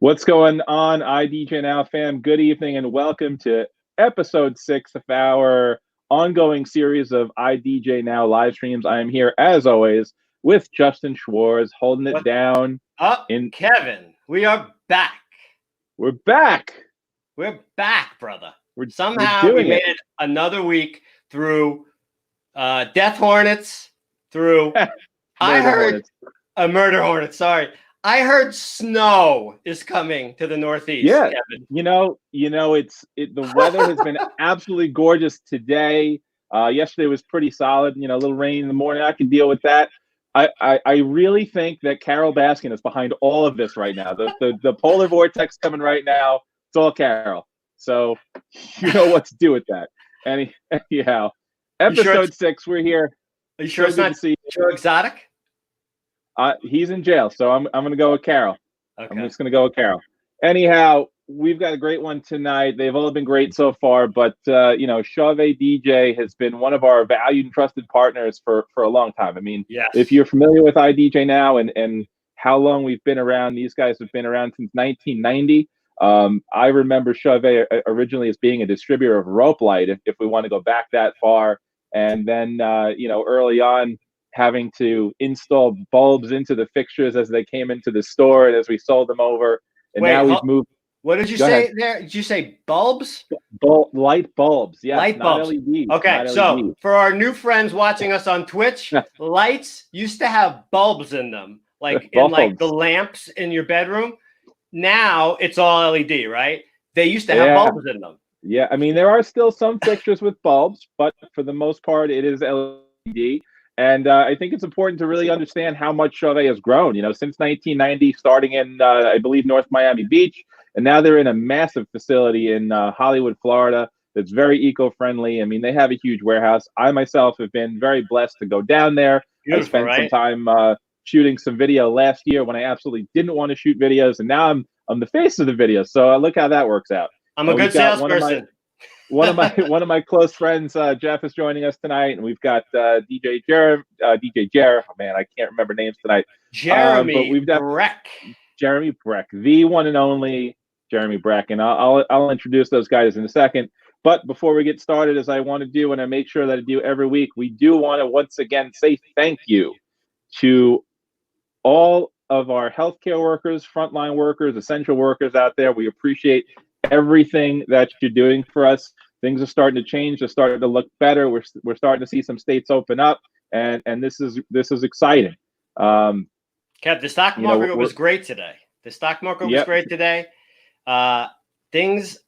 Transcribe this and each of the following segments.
What's going on, IDJNOW fam? Good evening and welcome to episode 6 of our ongoing series of IDJNOW live streams. I am here, as always, with Justin Schwartz, holding it down. Kevin, we are back. We're back. We're back, brother. Somehow we made it another week through Death Hornets, through Murder Hornets, sorry. I heard snow is coming to the Northeast. Yeah, Kevin. you know, the weather has been absolutely gorgeous today. Yesterday was pretty solid. A little rain in the morning. I can deal with that. I really think that Carol Baskin is behind all of this right now. The polar vortex coming right now. It's all Carol. So you know what to do with that. Anyhow, episode 6. We're here. Are you sure it's not Joe Exotic? He's in jail, so I'm going to go with Carol. Okay. I'm just going to go with Carol. Anyhow, we've got a great one tonight. They've all been great so far, but Chauvet DJ has been one of our valued and trusted partners for a long time. I mean, yes. If you're familiar with IDJNOW and how long we've been around, these guys have been around since 1990. I remember Chauvet originally as being a distributor of rope light, if we want to go back that far, and then early on, having to install bulbs into the fixtures as they came into the store and as we sold them over. And now we've moved. What did you say there? Did you say bulbs? Light bulbs. Yeah. Light bulbs. LEDs, okay. So for our new friends watching us on Twitch, lights used to have bulbs in them, like in like the lamps in your bedroom. Now it's all LED, right? They used to have bulbs in them. Yeah. I mean, there are still some fixtures with bulbs, but for the most part, it is LED. And I think it's important to really understand how much Chauvet has grown, since 1990, starting in, I believe, North Miami Beach. And now they're in a massive facility in Hollywood, Florida, that's very eco-friendly. I mean, they have a huge warehouse. I myself have been very blessed to go down there. Beautiful, I spent some time shooting some video last year when I absolutely didn't want to shoot videos. And now I'm the face of the video. So look how that works out. I'm a good salesperson. One of my close friends, Jeff, is joining us tonight, and we've got DJ Jer. Oh man, I can't remember names tonight. Jeremy Brech. Jeremy Brech, the one and only Jeremy Brech, and I'll introduce those guys in a second. But before we get started, as I want to do, and I make sure that I do every week, we do want to once again say thank you to all of our healthcare workers, frontline workers, essential workers out there. We appreciate everything that you're doing for us. Things are starting to change. They're starting to look better. We're starting to see some states open up, and this is exciting. Kev, the stock market was great today. The stock market was great today. Things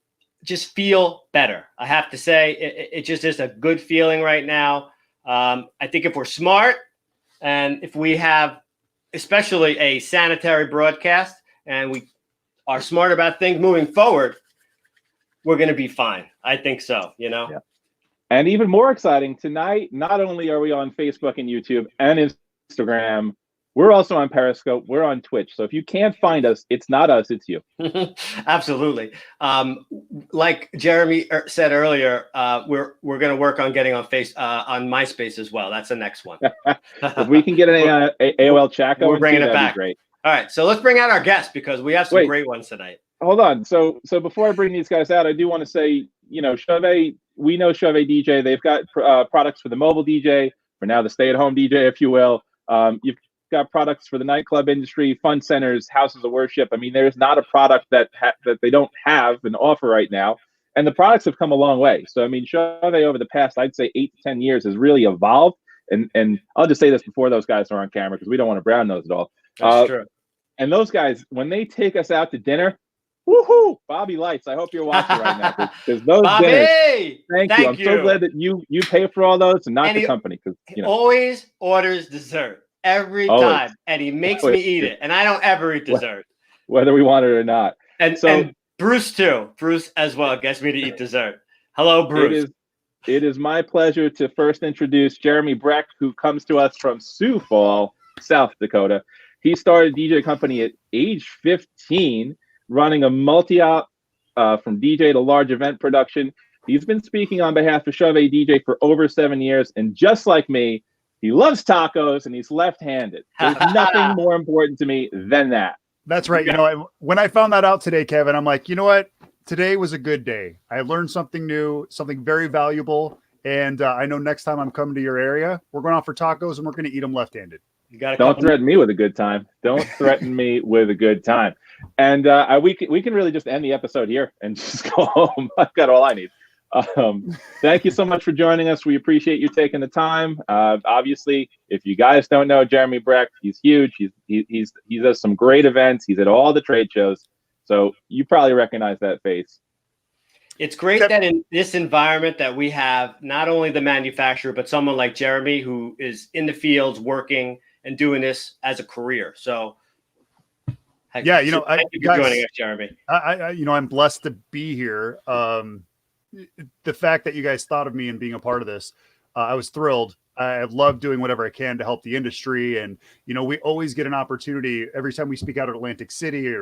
just feel better. I have to say, it just is a good feeling right now. I think if we're smart and if we have especially a sanitary broadcast and we are smart about things moving forward, we're going to be fine. I think so, Yeah. And even more exciting, tonight, not only are we on Facebook and YouTube and Instagram, we're also on Periscope. We're on Twitch. So if you can't find us, it's not us, it's you. Absolutely. Like Jeremy said earlier, we're going to work on getting on MySpace as well. That's the next one. If we can get an AOL chat going, we're bringing it back. Great. All right, so let's bring out our guests because we have some great ones tonight. Hold on. So before I bring these guys out, I do want to say, Chauvet, we know Chauvet DJ. They've got products for the mobile DJ, for now the stay-at-home DJ, if you will. You've got products for the nightclub industry, fun centers, houses of worship. I mean, there's not a product that they don't have and offer right now. And the products have come a long way. So, I mean, Chauvet over the past, I'd say 8 to 10 years has really evolved. And I'll just say this before those guys are on camera because we don't want to brown nose at all. That's true. And those guys, when they take us out to dinner, woohoo! Bobby Lights. I hope you're watching right now because those dinners. Thank you. I'm so glad that you pay for all those and not the company. Because he always orders dessert every time, and he makes me eat it, and I don't ever eat dessert, whether we want it or not. And Bruce too. Bruce as well gets me to eat dessert. Hello, Bruce. It is my pleasure to first introduce Jeremy Brech, who comes to us from Sioux Falls, South Dakota. He started a DJ company at age 15, running a multi-op from DJ to large event production. He's been speaking on behalf of Chauvet DJ for over 7 years, and just like me, he loves tacos and he's left-handed. There's nothing more important to me than that. That's right. You know, when I found that out today, Kevin, I'm like, you know what? Today was a good day. I learned something new, something very valuable. And I know next time I'm coming to your area, we're going out for tacos and we're going to eat them left-handed. Don't threaten me with a good time. Don't threaten me with a good time. And we can really just end the episode here and just go home. I've got all I need. Thank you so much for joining us. We appreciate you taking the time. Obviously, if you guys don't know Jeremy Brech, he's huge. He does some great events. He's at all the trade shows. So you probably recognize that face. It's great that in this environment that we have not only the manufacturer, but someone like Jeremy who is in the fields working and doing this as a career. So yeah, you know, thank you for joining us, Jeremy. I'm blessed to be here. The fact that you guys thought of me and being a part of this, I was thrilled. I love doing whatever I can to help the industry. And, you know, we always get an opportunity every time we speak out at Atlantic City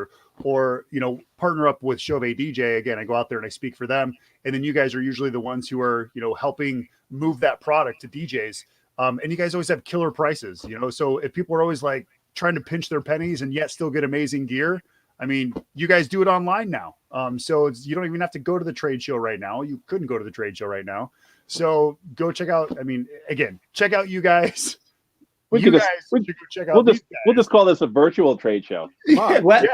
or, you know, partner up with Chauvet DJ. Again, I go out there and I speak for them. And then you guys are usually the ones who are, you know, helping move that product to DJs. And you guys always have killer prices, you know, so if people are always like trying to pinch their pennies and yet still get amazing gear, I mean, you guys do it online now. So you don't even have to go to the trade show right now. You couldn't go to the trade show right now. So go check out, I mean, again, check out you guys. We'll just call this a virtual trade show.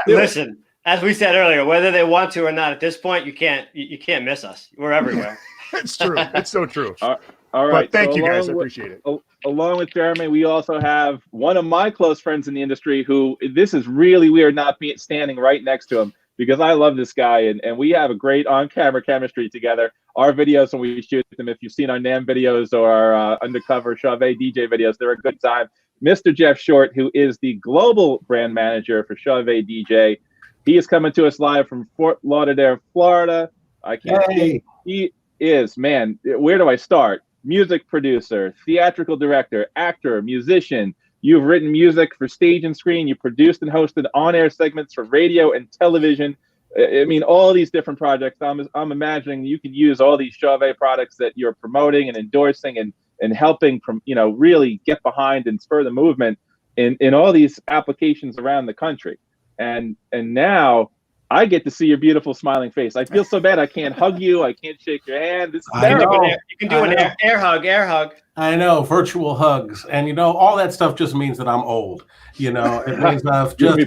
Listen, as we said earlier, whether they want to or not, at this point, you can't miss us. We're everywhere. It's true. It's so true. All right. But thank you guys. I appreciate it. Along with Jeremy, we also have one of my close friends in the industry who this is really weird not standing right next to him because I love this guy and we have a great on-camera chemistry together. Our videos when we shoot them, if you've seen our NAMM videos or our undercover Chauvet DJ videos, they're a good time. Mr. Geoff Short, who is the global brand manager for Chauvet DJ, he is coming to us live from Fort Lauderdale, Florida. I can't see. He is, man, where do I start? Music producer, theatrical director, actor, musician. You've written music for stage and screen. You produced and hosted on-air segments for radio and television. I mean, all these different projects. I'm imagining you could use all these Chauvet products that you're promoting and endorsing and helping from, you know, really get behind and spur the movement in all these applications around the country. And now I get to see your beautiful smiling face. I feel so bad. I can't hug you. I can't shake your hand. This is terrible. You can do an air hug. I know, virtual hugs. And, you know, all that stuff just means that I'm old. You know, it means I've just,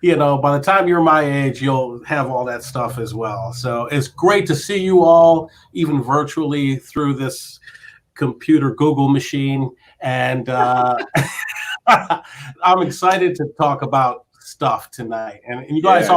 you know, by the time you're my age, you'll have all that stuff as well. So it's great to see you all, even virtually through this computer Google machine. And I'm excited to talk about stuff tonight. And you guys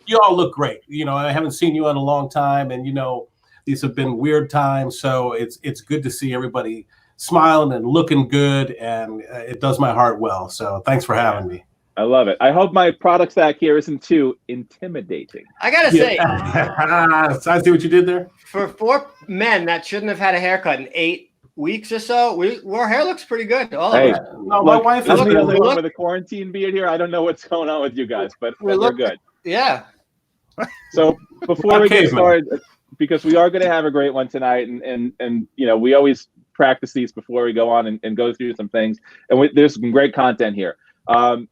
you all look great. You know, I haven't seen you in a long time, and you know, these have been weird times. So it's good to see everybody smiling and looking good, and it does my heart well. So thanks for having me. I love it. I hope my product stack here isn't too intimidating. I gotta say, I see what you did there. For 4 men that shouldn't have had a haircut in 8 weeks or so, our hair looks pretty good. All of us. No, my wife is the only one with a quarantine beard here. I don't know what's going on with you guys, but we're good. Yeah. So before we get started, because we are going to have a great one tonight, and you know, we always practice these before we go on and go through some things, and there's some great content here.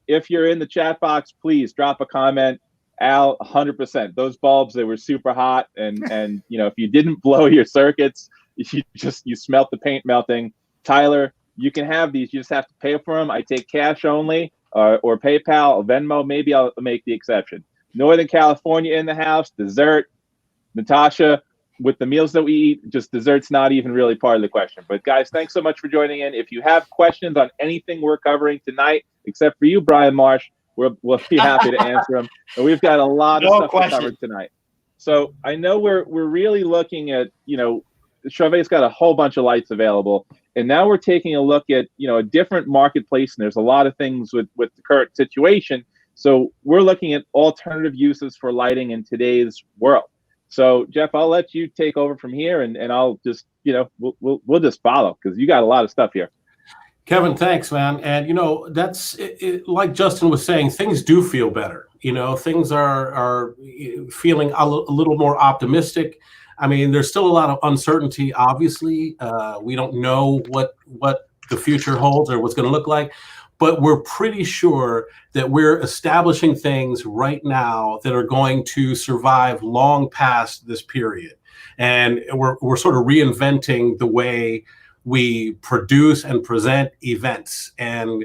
If you're in the chat box, please drop a comment. Al, 100%. Those bulbs, they were super hot, and you know, if you didn't blow your circuits, you smelt the paint melting. Tyler, you can have these. You just have to pay for them. I take cash only, or PayPal, or Venmo. Maybe I'll make the exception. Northern California in the house, dessert. Natasha, with the meals that we eat, just dessert's not even really part of the question. But guys, thanks so much for joining in. If you have questions on anything we're covering tonight, except for you, Brian Marsh, we'll be happy to answer them. And we've got a lot of stuff to cover tonight. So I know we're really looking at, you know, Chauvet's got a whole bunch of lights available. And now we're taking a look at, you know, a different marketplace. And there's a lot of things with the current situation. So we're looking at alternative uses for lighting in today's world. So Jeff, I'll let you take over from here, and I'll just, you know, we'll just follow because you got a lot of stuff here. Kevin, thanks, man. And you know, that's like Justin was saying, things do feel better. You know, things are feeling a little more optimistic. I mean, there's still a lot of uncertainty. Obviously, we don't know what the future holds or what's going to look like. but we're pretty sure that we're establishing things right now that are going to survive long past this period. And we're sort of reinventing the way we produce and present events, and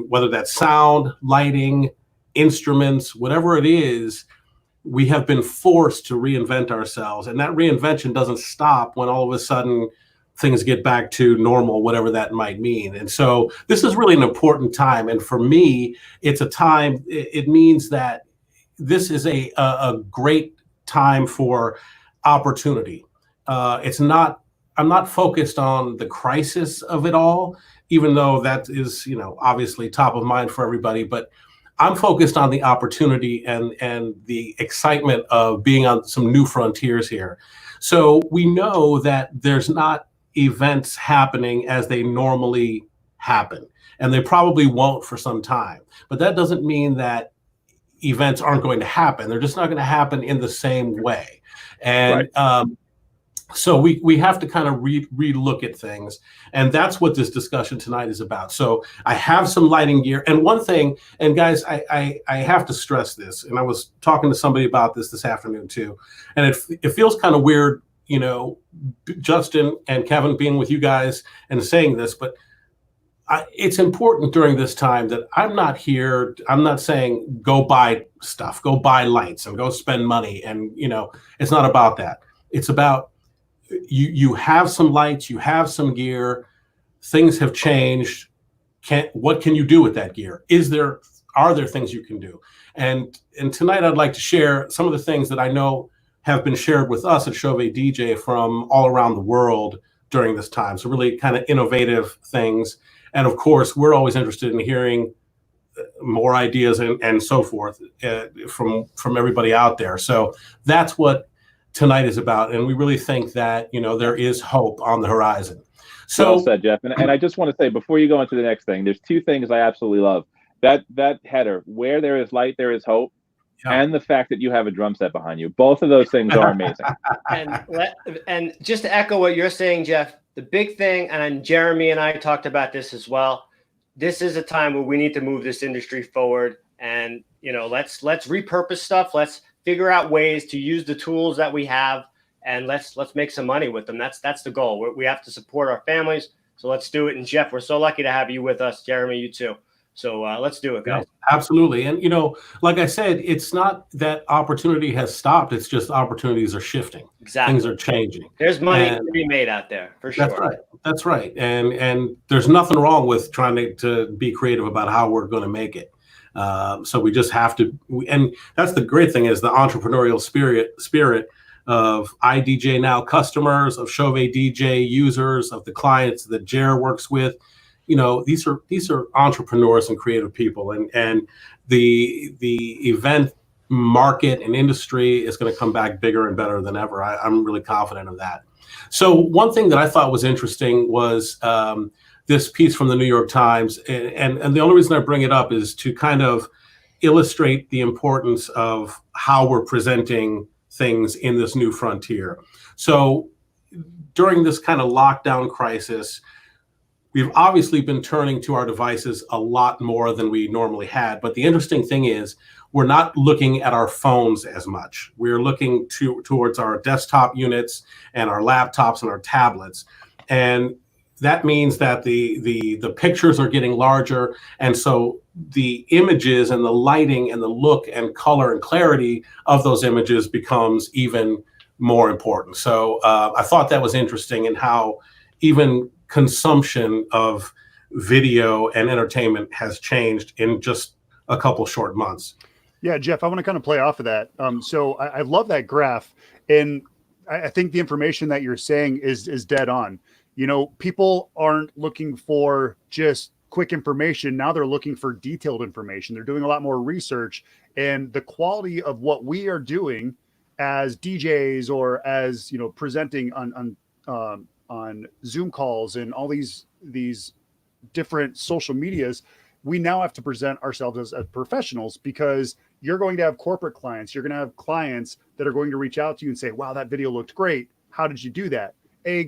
whether that's sound, lighting, instruments, whatever it is, we have been forced to reinvent ourselves. And that reinvention doesn't stop when all of a sudden things get back to normal, whatever that might mean. And so this is really an important time. And for me, it's a time, it means that this is a great time for opportunity. I'm not focused on the crisis of it all, even though that is, obviously top of mind for everybody, but I'm focused on the opportunity and the excitement of being on some new frontiers here. So we know that there's not events happening as they normally happen, and they probably won't for some time. But that doesn't mean that events aren't going to happen. They're just not going to happen in the same way. And right. So we have to kind of re-look at things, and that's what this discussion tonight is about. So I have some lighting gear, and one thing, and guys, I have to stress this, and I was talking to somebody about this afternoon too, and it feels kind of weird, Justin and Kevin being with you guys and saying this, but it's important during this time that I'm not saying go buy stuff, go buy lights and go spend money, and it's not about that. It's about you have some lights, you have some gear, things have changed. What can you do with that gear? Are there things you can do? And tonight I'd like to share some of the things that I know have been shared with us at Chauvet DJ from all around the world during this time. So really kind of innovative things. And of course, we're always interested in hearing more ideas and so forth from everybody out there. So that's what tonight is about, and we really think that there is hope on the horizon. So well said, Jeff. And I just want to say, before you go into the next thing, there's two things I absolutely love. That header, where there is light, there is hope, and the fact that you have a drum set behind you. Both of those things are amazing. And just to echo what you're saying, Jeff, the big thing, and Jeremy and I talked about this as well, this is a time where we need to move this industry forward, and let's repurpose stuff. Let's figure out ways to use the tools that we have, and let's make some money with them. That's the goal. We have to support our families, so let's do it. And Jeff, we're so lucky to have you with us. Jeremy, you too. So let's do it, guys. Yeah, absolutely. And like I said, it's not that opportunity has stopped. It's just opportunities are shifting. Exactly. Things are changing. There's money to be made out there for sure. That's right. That's right. And there's nothing wrong with trying to be creative about how we're going to make it. So we just have to, and that's the great thing, is the entrepreneurial spirit of IDJNOW customers, of Chauvet DJ users, of the clients that Jer works with. These are entrepreneurs and creative people, and the event market and industry is going to come back bigger and better than ever. I'm really confident of that. So one thing that I thought was interesting was this piece from the New York Times. And the only reason I bring it up is to kind of illustrate the importance of how we're presenting things in this new frontier. So during this kind of lockdown crisis, we've obviously been turning to our devices a lot more than we normally had. But the interesting thing is, we're not looking at our phones as much. We're looking towards our desktop units and our laptops and our tablets. And that means that the pictures are getting larger, and so the images and the lighting and the look and color and clarity of those images becomes even more important. So I thought that was interesting, in how even consumption of video and entertainment has changed in just a couple short months. Yeah, Jeff, I want to kind of play off of that. So I love that graph, and I think the information that you're saying is dead on. People aren't looking for just quick information. Now they're looking for detailed information. They're doing a lot more research, and the quality of what we are doing as DJs, or as presenting on Zoom calls and all these different social medias, we now have to present ourselves as professionals, because you're going to have corporate clients. You're going to have clients that are going to reach out to you and say, wow, that video looked great. How did you do that?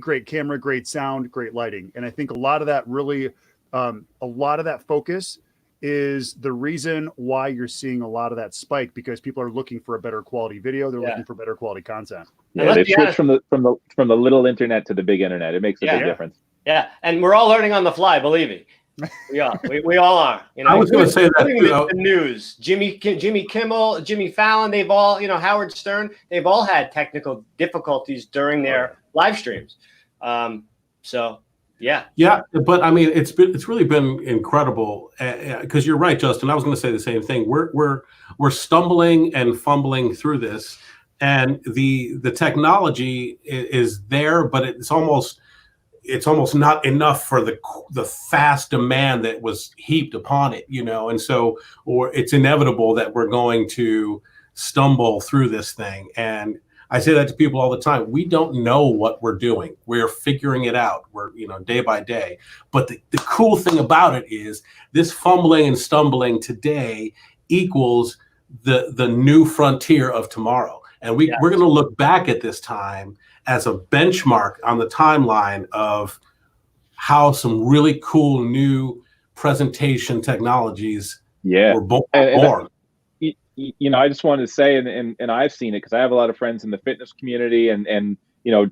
Great camera, great sound, great lighting. And I think a lot of that really a lot of that focus is the reason why you're seeing a lot of that spike, because people are looking for a better quality video. They're looking for better quality content. Yeah, they switched from the little internet to the big internet. It makes a big difference. Yeah, and we're all learning on the fly. Believe me, we all are. You know, I was going to say that too. The news, Jimmy Kimmel, Jimmy Fallon, they've all, Howard Stern, they've all had technical difficulties during their live streams. So. Yeah, but I mean, it's really been incredible because you're right, Justin. I was going to say the same thing. We're stumbling and fumbling through this, and the technology is there, but it's almost not enough for the fast demand that was heaped upon it, and so it's inevitable that we're going to stumble through this thing. And I say that to people all the time. We don't know what we're doing. We're figuring it out. We're, day by day. But the cool thing about it is this fumbling and stumbling today equals the new frontier of tomorrow. And we're going to look back at this time as a benchmark on the timeline of how some really cool new presentation technologies were born. I just wanted to say, and I've seen it because I have a lot of friends in the fitness community, and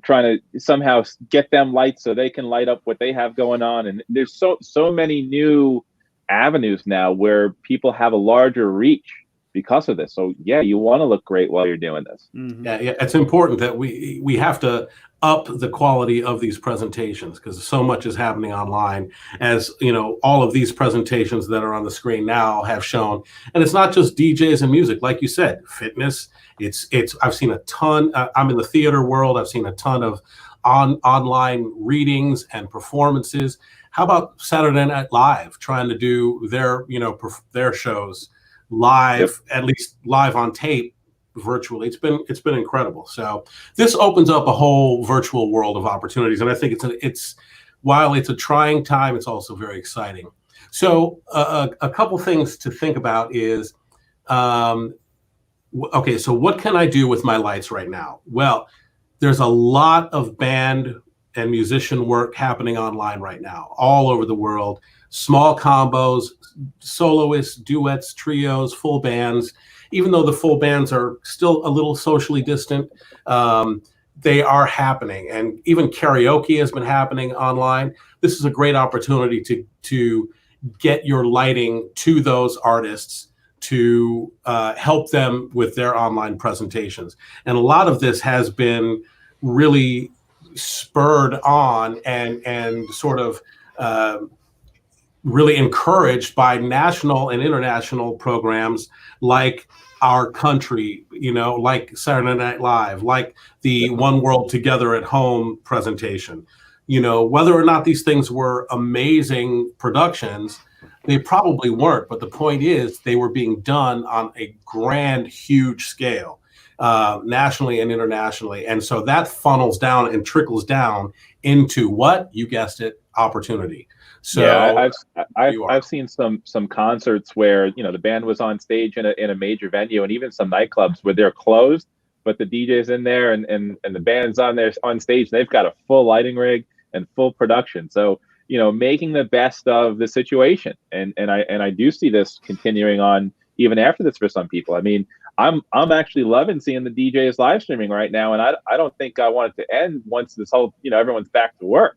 trying to somehow get them lights so they can light up what they have going on. And there's so many new avenues now where people have a larger reach because of this. So you want to look great while you're doing this. Mm-hmm. Yeah, it's important that we have to up the quality of these presentations because so much is happening online, as all of these presentations that are on the screen now have shown. And it's not just DJs and music, like you said, fitness. I've seen a ton. I'm in the theater world. I've seen a ton of online readings and performances. How about Saturday Night Live trying to do their shows live, at least live on tape, virtually? It's been incredible. So this opens up a whole virtual world of opportunities, and I think it's while it's a trying time, it's also very exciting. So a couple things to think about is okay, so what can I do with my lights right now? Well, there's a lot of band and musician work happening online right now, all over the world. Small combos, soloists, duets, trios, full bands. Even though the full bands are still a little socially distant, they are happening. And even karaoke has been happening online. This is a great opportunity to get your lighting to those artists to help them with their online presentations. And a lot of this has been really spurred on and sort of really encouraged by national and international programs like Our Country, like Saturday Night Live, like the One World Together at Home presentation. Whether or not these things were amazing productions, they probably weren't. But the point is they were being done on a grand, huge scale, nationally and internationally. And so that funnels down and trickles down into what? You guessed it, opportunity. So I've seen some concerts where the band was on stage in a major venue, and even some nightclubs where they're closed, but the DJ's in there and the band's on stage. They've got a full lighting rig and full production. So making the best of the situation, and I do see this continuing on even after this for some people. I mean, I'm actually loving seeing the DJs live streaming right now, and I don't think I want it to end once this whole everyone's back to work.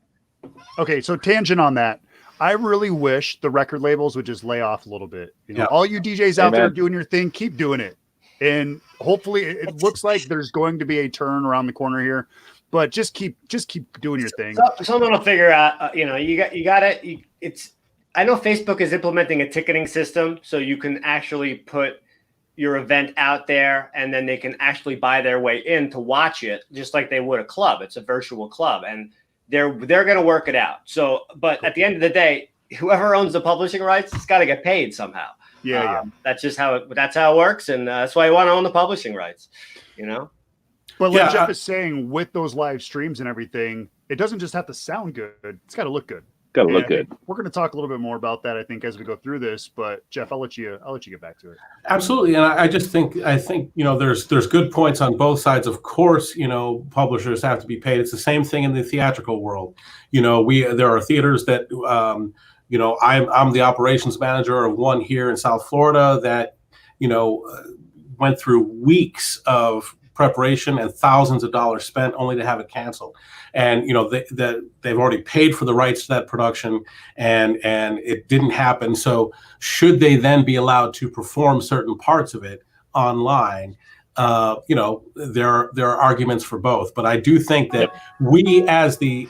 Okay, so tangent on that. I really wish the record labels would just lay off a little bit. All you DJs out there doing your thing, keep doing it. And hopefully it looks like there's going to be a turn around the corner here, but just keep doing your thing. Someone will figure out, you got it. I know Facebook is implementing a ticketing system so you can actually put your event out there and then they can actually buy their way in to watch it just like they would a club. It's a virtual club, and they're going to work it out. So, but at the end of the day, whoever owns the publishing rights, it's got to get paid somehow. Yeah. That's just how it works. And that's why you want to own the publishing rights, But like Jeff is saying, with those live streams and everything, it doesn't just have to sound good. It's got to look good. We're going to talk a little bit more about that, I think, as we go through this. But Jeff, I'll let you get back to it. Absolutely, and I think there's good points on both sides. Of course, publishers have to be paid. It's the same thing in the theatrical world. There are theaters that You know, I'm the operations manager of one here in South Florida that, you know, went through weeks of preparation and thousands of dollars spent only to have it canceled. And, you know, they've already paid for the rights to that production, and it didn't happen. So should they then be allowed to perform certain parts of it online? You know, there are arguments for both, but I do think that we as the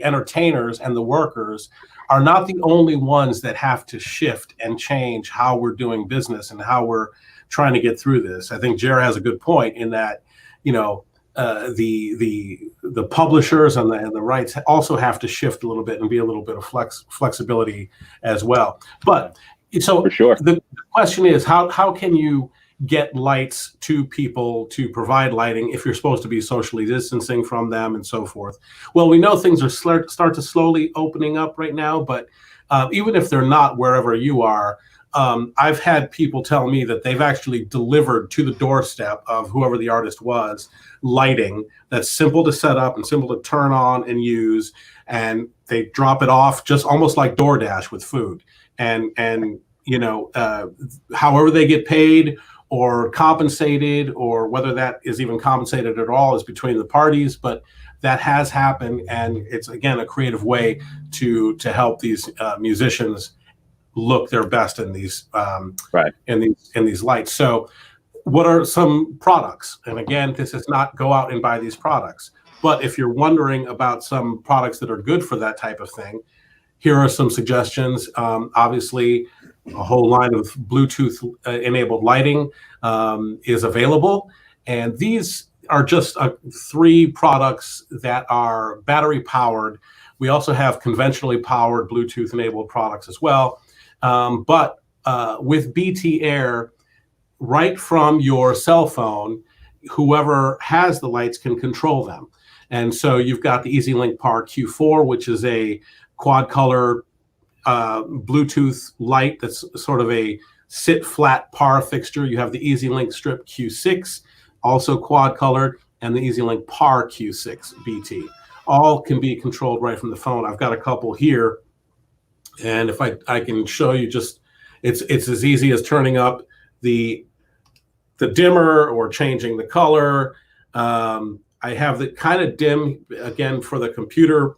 entertainers and the workers are not the only ones that have to shift and change how we're doing business and how we're trying to get through this. I think Jared has a good point in that, you know, the publishers and the rights also have to shift a little bit and be a little bit of flexibility as well. But so for sure, the question is, how can you get lights to people to provide lighting if you're supposed to be socially distancing from them and so forth? Well, we know things are start to slowly opening up right now, but even if they're not wherever you are, I've had people tell me that they've actually delivered to the doorstep of whoever the artist was lighting that's simple to set up and simple to turn on and use, and they drop it off just almost like DoorDash with food. And you know, however they get paid or compensated, or whether that is even compensated at all, is between the parties, but that has happened, and it's again a creative way to help these musicians look their best in these in these lights. So what are some products? And again, this is not go out and buy these products, but if you're wondering about some products that are good for that type of thing, here are some suggestions. Obviously, a whole line of Bluetooth enabled lighting is available, and these are just 3 products that are battery powered. We also have conventionally powered Bluetooth enabled products as well. But with BT Air, right from your cell phone, whoever has the lights can control them. And so you've got the EasyLink Par Q4, which is a quad color Bluetooth light that's sort of a sit flat par fixture. You have the EasyLink Strip Q6, also quad colored, and the EasyLink Par Q6 BT. All can be controlled right from the phone. I've got a couple here, and if I can show you, just it's as easy as turning up the dimmer or changing the color. I have the kind of dim again for the computer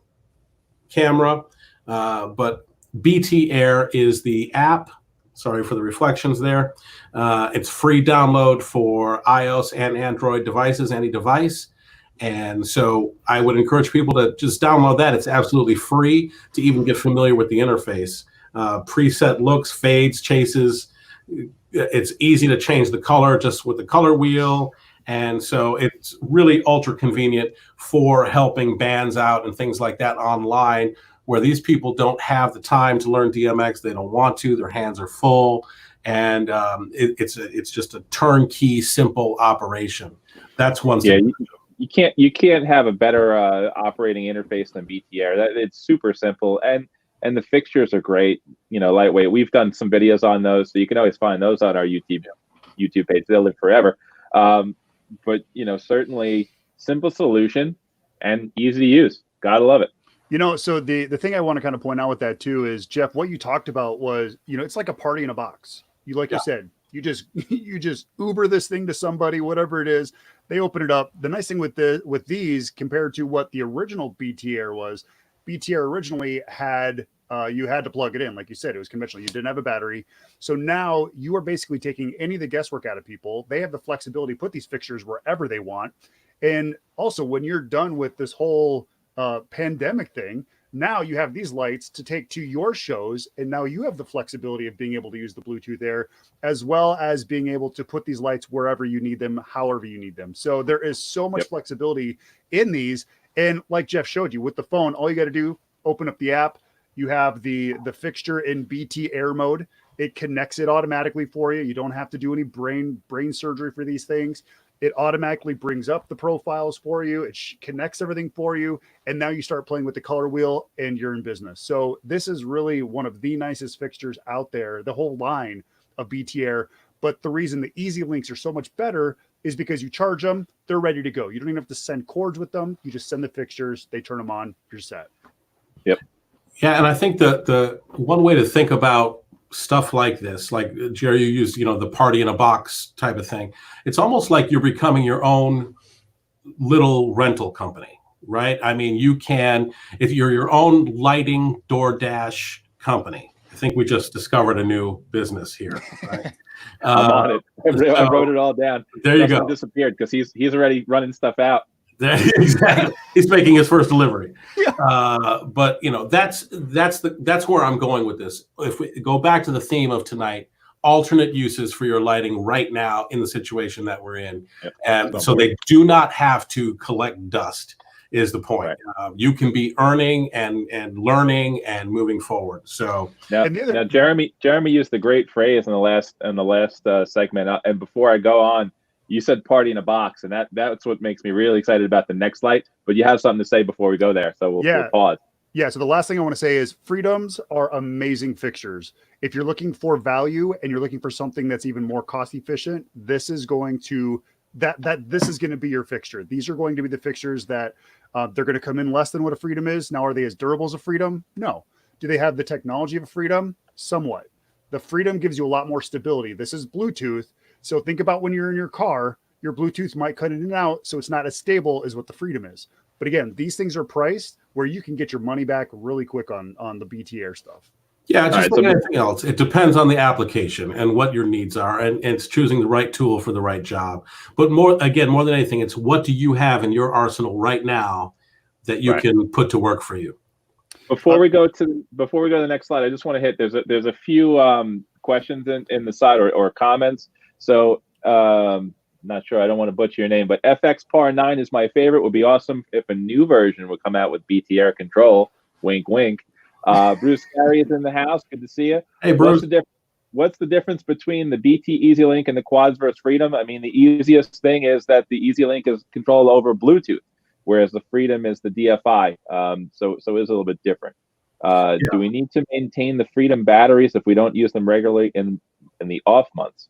camera, but BT Air is the app. Sorry for the reflections there. It's free download for iOS and Android devices, any device. And so I would encourage people to just download that. It's absolutely free to even get familiar with the interface. Preset looks, fades, chases. It's easy to change the color just with the color wheel. And so it's really ultra convenient for helping bands out and things like that online, where these people don't have the time to learn DMX. They don't want to, their hands are full. And it's just a turnkey, simple operation. That's one thing. You can't have a better operating interface than BT Air. It's super simple, and the fixtures are great. You know, lightweight. We've done some videos on those, so you can always find those on our YouTube page. They'll live forever. But you know, certainly simple solution and easy to use. Gotta love it. You know, so the thing I want to kind of point out with that too is, Jeff, what you talked about was, you know, it's like a party in a box. You said, you just Uber this thing to somebody, whatever it is, they open it up. The nice thing with these compared to what the original BT Air was, BT Air originally had you had to plug it in, like you said, it was conventional. You didn't have a battery. So now you are basically taking any of the guesswork out of people. They have the flexibility to put these fixtures wherever they want. And also, when you're done with this whole pandemic thing, now you have these lights to take to your shows, and now you have the flexibility of being able to use the Bluetooth Air, as well as being able to put these lights wherever you need them, however you need them. So there is so much flexibility in these. And like Jeff showed you with the phone, all you got to do, open up the app. You have the fixture in BT Air mode. It connects it automatically for you. You don't have to do any brain surgery for these things. It automatically brings up the profiles for you. It connects everything for you. And now you start playing with the color wheel and you're in business. So this is really one of the nicest fixtures out there, the whole line of BT Air. But the reason the Easy Links are so much better is because you charge them, they're ready to go. You don't even have to send cords with them. You just send the fixtures, they turn them on, you're set. Yep. Yeah, and I think the one way to think about stuff like this, like Jerry, you used, the party in a box type of thing. It's almost like you're becoming your own little rental company, right? I mean, you can, if you're your own lighting DoorDash company. I think we just discovered a new business here, right? I'm on it. I wrote it all down. There you go. Disappeared because he's already running stuff out. Exactly. He's making his first delivery. But that's where I'm going with this. If we go back to the theme of tonight, alternate uses for your lighting right now in the situation that we're in. Yep. And so they do not have to collect dust is the point. Right. You can be earning and learning and moving forward. So now Jeremy used the great phrase in the last segment. And before I go on, you said party in a box, and that's what makes me really excited about the next light. But you have something to say before we go there, so we'll pause. Yeah, so the last thing I want to say is Freedoms are amazing fixtures. If you're looking for value and you're looking for something that's even more cost efficient, this is going to this is going to be your fixture. These are going to be the fixtures that they're going to come in less than what a Freedom is. Now, are they as durable as a Freedom? No. Do they have the technology of a Freedom? Somewhat. The Freedom gives you a lot more stability. This is Bluetooth. So think about when you're in your car, your Bluetooth might cut in and out, so it's not as stable as what the Freedom is. But again, these things are priced where you can get your money back really quick on the BT Air stuff. Yeah, just like anything else, it depends on the application and what your needs are, and it's choosing the right tool for the right job. But more than anything, it's what do you have in your arsenal right now that you can put to work for you. Before we go to the next slide, I just want to hit there's a few questions in the side or comments. So not sure, I don't want to butcher your name, but FX Par 9 is my favorite. Would be awesome if a new version would come out with BT Air control. Wink, wink. Bruce Carey is in the house. Good to see you. Hey, Bruce. What's the difference between the BT EasyLink and the Quads versus Freedom? I mean, the easiest thing is that the EasyLink is controlled over Bluetooth, whereas the Freedom is the DFI. So it's a little bit different. Do we need to maintain the Freedom batteries if we don't use them regularly in the off months?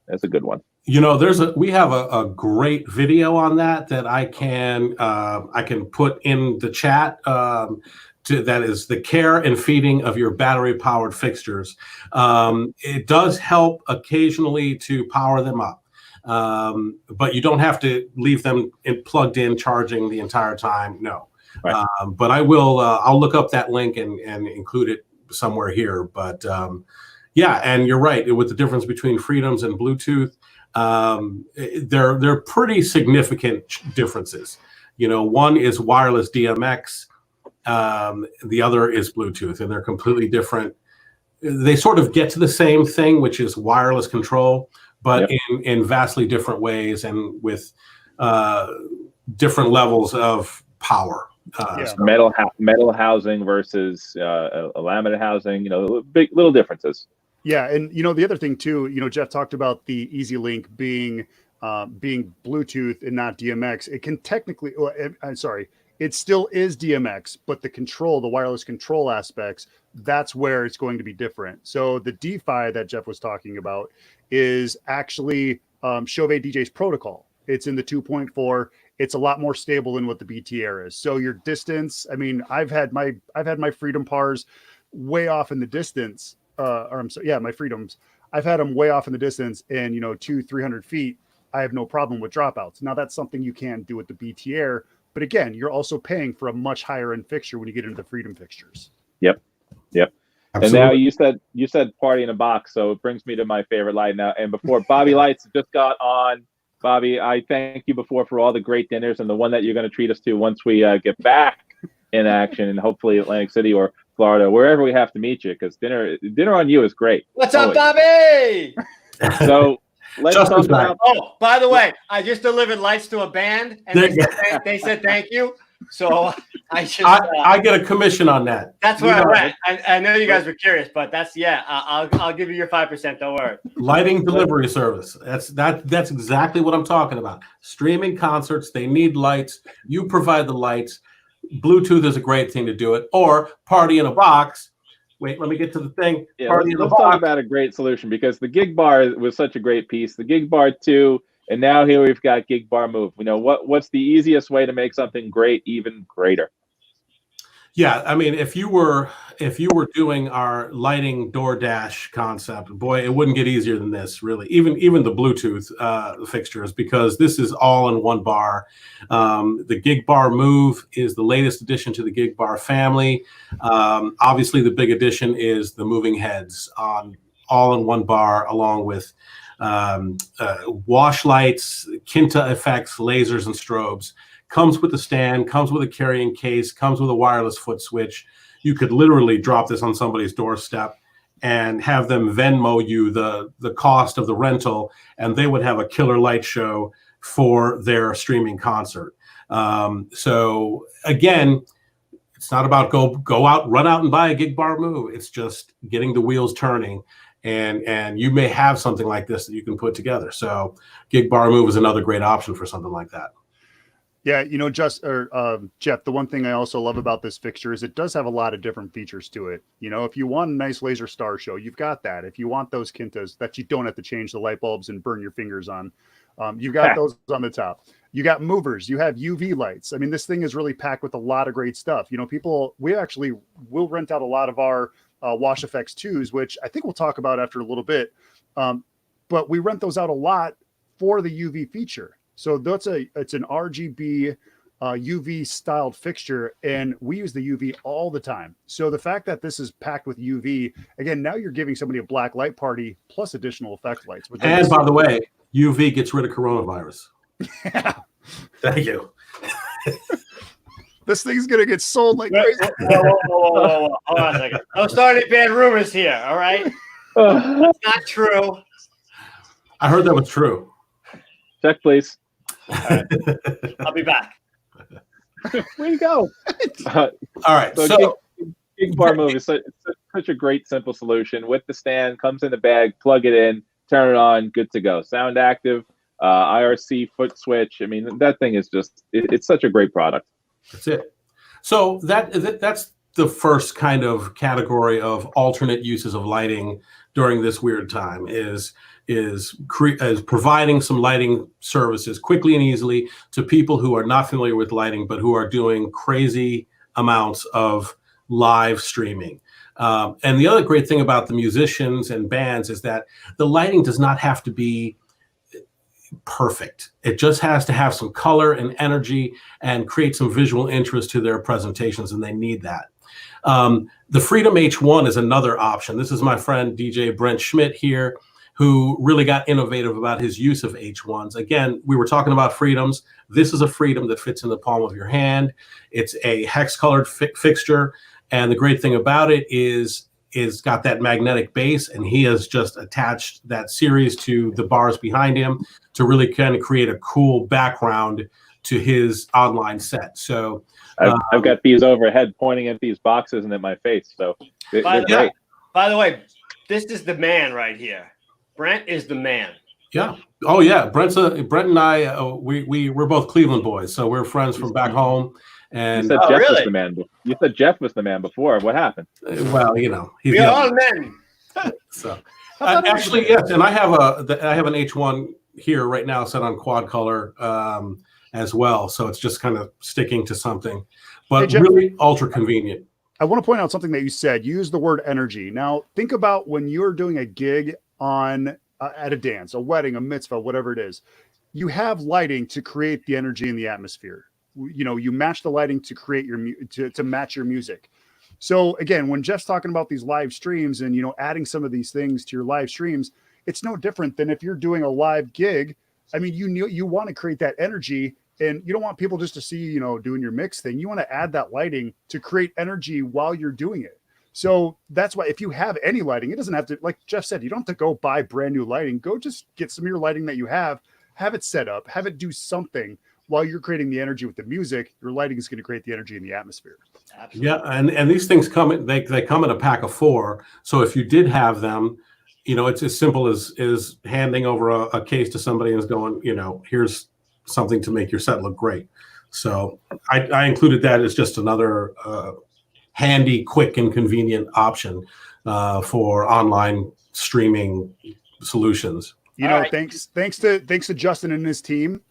That's a good one. We have a great video on that I can put in the chat. That is the care and feeding of your battery powered fixtures. It does help occasionally to power them up, but you don't have to leave them plugged in charging the entire time. No, right. But I'll look up that link and include it somewhere here. But yeah, and you're right with the difference between Freedoms and Bluetooth. They're pretty significant differences. One is wireless DMX. The other is Bluetooth, and they're completely different. They sort of get to the same thing, which is wireless control, but in vastly different ways and with different levels of power. Metal housing versus a laminate housing, big little differences. Yeah, and the other thing too, Jeff talked about the EasyLink being Bluetooth and not DMX. It can technically, it still is DMX, but the wireless control aspects, that's where it's going to be different. So the DeFi that Jeff was talking about is actually Chauvet DJ's protocol. It's in the 2.4. It's a lot more stable than what the BT Air is. So your distance, I mean, I've had my Freedom Pars way off in the distance. My Freedoms, I've had them way off in the distance, and 200-300 feet, I have no problem with dropouts. Now that's something you can do with the BT Air, but again, you're also paying for a much higher end fixture when you get into the Freedom fixtures. Yep. Absolutely. And now you said party in a box, so it brings me to my favorite light now. And before Bobby Lights just got on, Bobby, I thank you before for all the great dinners and the one that you're going to treat us to once we get back in action, and hopefully Atlantic City or Florida, wherever we have to meet you, because dinner on you is great. What's up, Bobby? So let's talk about. Oh, by the way, I just delivered lights to a band, and they said thank you. So I get a commission on that. That's where I went. I know you guys were curious, but I'll give you your 5%. Don't worry. Lighting delivery service. That's exactly what I'm talking about. Streaming concerts, they need lights. You provide the lights. Bluetooth is a great thing to do it, or party in a box. Wait, let me get to the thing. Yeah, let's talk about a great solution, because the Gig Bar was such a great piece. The Gig Bar 2, and now here we've got Gig Bar Move. What's the easiest way to make something great even greater? Yeah, I mean, if you were doing our lighting DoorDash concept, boy, it wouldn't get easier than this, really. Even the Bluetooth fixtures, because this is all in one bar. The Gig Bar Move is the latest addition to the Gig Bar family. Obviously, the big addition is the moving heads on all in one bar, along with wash lights, Kinta effects, lasers, and strobes. Comes with a stand, comes with a carrying case, comes with a wireless foot switch. You could literally drop this on somebody's doorstep and have them Venmo you the cost of the rental, and they would have a killer light show for their streaming concert. So again, it's not about go out, run out and buy a Gig Bar Move. It's just getting the wheels turning. And you may have something like this that you can put together. So Gig Bar Move is another great option for something like that. Yeah, you know, Jeff, the one thing I also love about this fixture is it does have a lot of different features to it. You know, if you want a nice laser star show, you've got that. If you want those Kintas that you don't have to change the light bulbs and burn your fingers on, you got those on the top. You got movers, you have UV lights. I mean, this thing is really packed with a lot of great stuff. You know, we actually will rent out a lot of our Wash Effects 2s, which I think we'll talk about after a little bit. But we rent those out a lot for the UV feature. So it's an RGB UV styled fixture, and we use the UV all the time. So the fact that this is packed with UV, again, now you're giving somebody a black light party plus additional effect lights. And by the way, UV gets rid of coronavirus. Yeah. Thank you. This thing's gonna get sold like crazy. Whoa. Hold on a second. I'm starting bad rumors here. All right, that's not true. I heard that was true. Check, please. All right. I'll be back. Where you go? All right. So Gig Bar Move is such a great, simple solution. With the stand, comes in the bag, plug it in, turn it on, good to go. Sound active, IRC foot switch. I mean, that thing is just, it's such a great product. That's it. So that's the first kind of category of alternate uses of lighting during this weird time is providing some lighting services quickly and easily to people who are not familiar with lighting, but who are doing crazy amounts of live streaming. And the other great thing about the musicians and bands is that the lighting does not have to be perfect. It just has to have some color and energy and create some visual interest to their presentations, and they need that. The Freedom H1 is another option. This is my friend DJ Brent Schmidt here, who really got innovative about his use of H1s. Again, we were talking about Freedoms. This is a Freedom that fits in the palm of your hand. It's a hex-colored fixture, and the great thing about it is got that magnetic base, and he has just attached that series to the bars behind him to really kind of create a cool background to his online set. So I've got these overhead pointing at these boxes and at my face. So they're great. By the way, this is the man right here. Brent is the man. Yeah. Oh yeah. Brent and I, we're both Cleveland boys, so we're friends from back home. And you said Jeff was the man. You said Jeff was the man before. What happened? Well, you know, we're all men. So actually, yes. And I have an H1 here right now set on quad color as well. So it's just kind of sticking to something, but hey, really ultra convenient. I want to point out something that you said. You used the word energy. Now think about when you're doing a gig on at a dance, a wedding, a mitzvah, whatever it is. You have lighting to create the energy in the atmosphere. You know, you match the lighting to create your to match your music. So again, when Jeff's talking about these live streams and, you know, adding some of these things to your live streams, it's no different than if you're doing a live gig. I mean, you want to create that energy, and you don't want people just to see, you know, doing your mix thing. You want to add that lighting to create energy while you're doing it. So that's why if you have any lighting, it doesn't have to, like Jeff said, you don't have to go buy brand new lighting. Go just get some of your lighting that you have it set up, have it do something. While you're creating the energy with the music, your lighting is going to create the energy in the atmosphere. Absolutely. Yeah, and these things come in, they come in a pack of 4. So if you did have them, you know, it's as simple as handing over a case to somebody and going, you know, here's something to make your set look great. So I included that as just another handy, quick, and convenient option for online streaming solutions. You know, thanks to Justin and his team.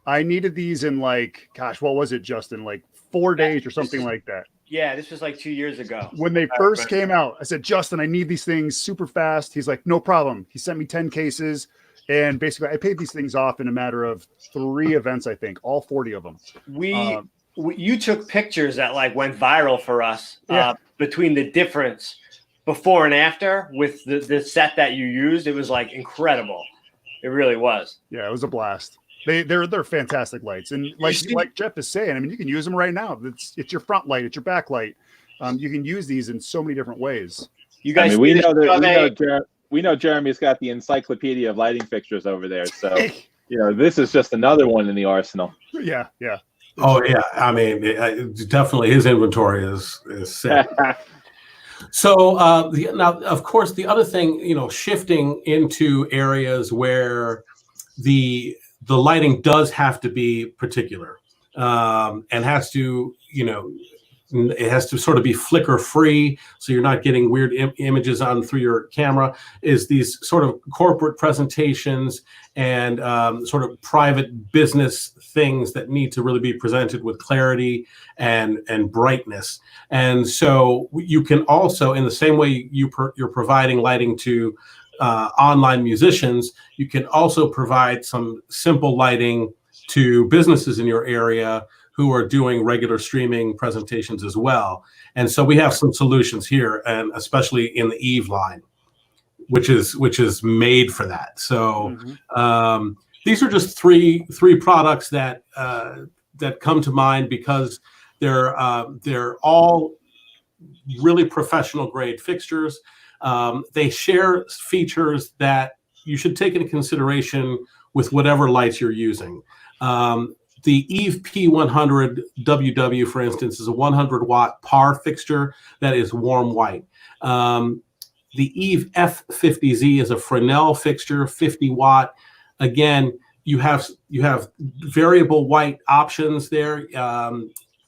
I needed these in like, gosh, what was it, Justin? Like 4 days or something like that. Yeah, this was like 2 years ago. When they first came out, I said, Justin, I need these things super fast. He's like, no problem. He sent me 10 cases. And basically, I paid these things off in a matter of 3 events, I think, all 40 of them. You took pictures that like went viral for us between the difference before and after with the set that you used. It was like incredible. It really was. Yeah, it was a blast. They're fantastic lights, and like Jeff is saying, I mean, you can use them right now. It's your front light, it's your back light. You can use these in so many different ways. You guys, we know Jeremy's got the encyclopedia of lighting fixtures over there, so this is just another one in the arsenal. Yeah. Oh yeah, I mean, definitely his inventory is sick. So now, of course, the other thing, shifting into areas where the lighting does have to be particular and has to, it has to sort of be flicker free, so you're not getting weird images on through your camera, is these sort of corporate presentations and sort of private business things that need to really be presented with clarity and brightness. And so you can also, in the same way you're providing lighting to online musicians, you can also provide some simple lighting to businesses in your area who are doing regular streaming presentations as well. And so we have some solutions here, and especially in the Eve line, which is made for that. So these are just three products that come to mind because they're all really professional grade fixtures. They share features that you should take into consideration with whatever lights you're using. The Eve P100 WW, for instance, is a 100-watt par fixture that is warm white. The Eve F50Z is a Fresnel fixture, 50-watt. Again, you have variable white options there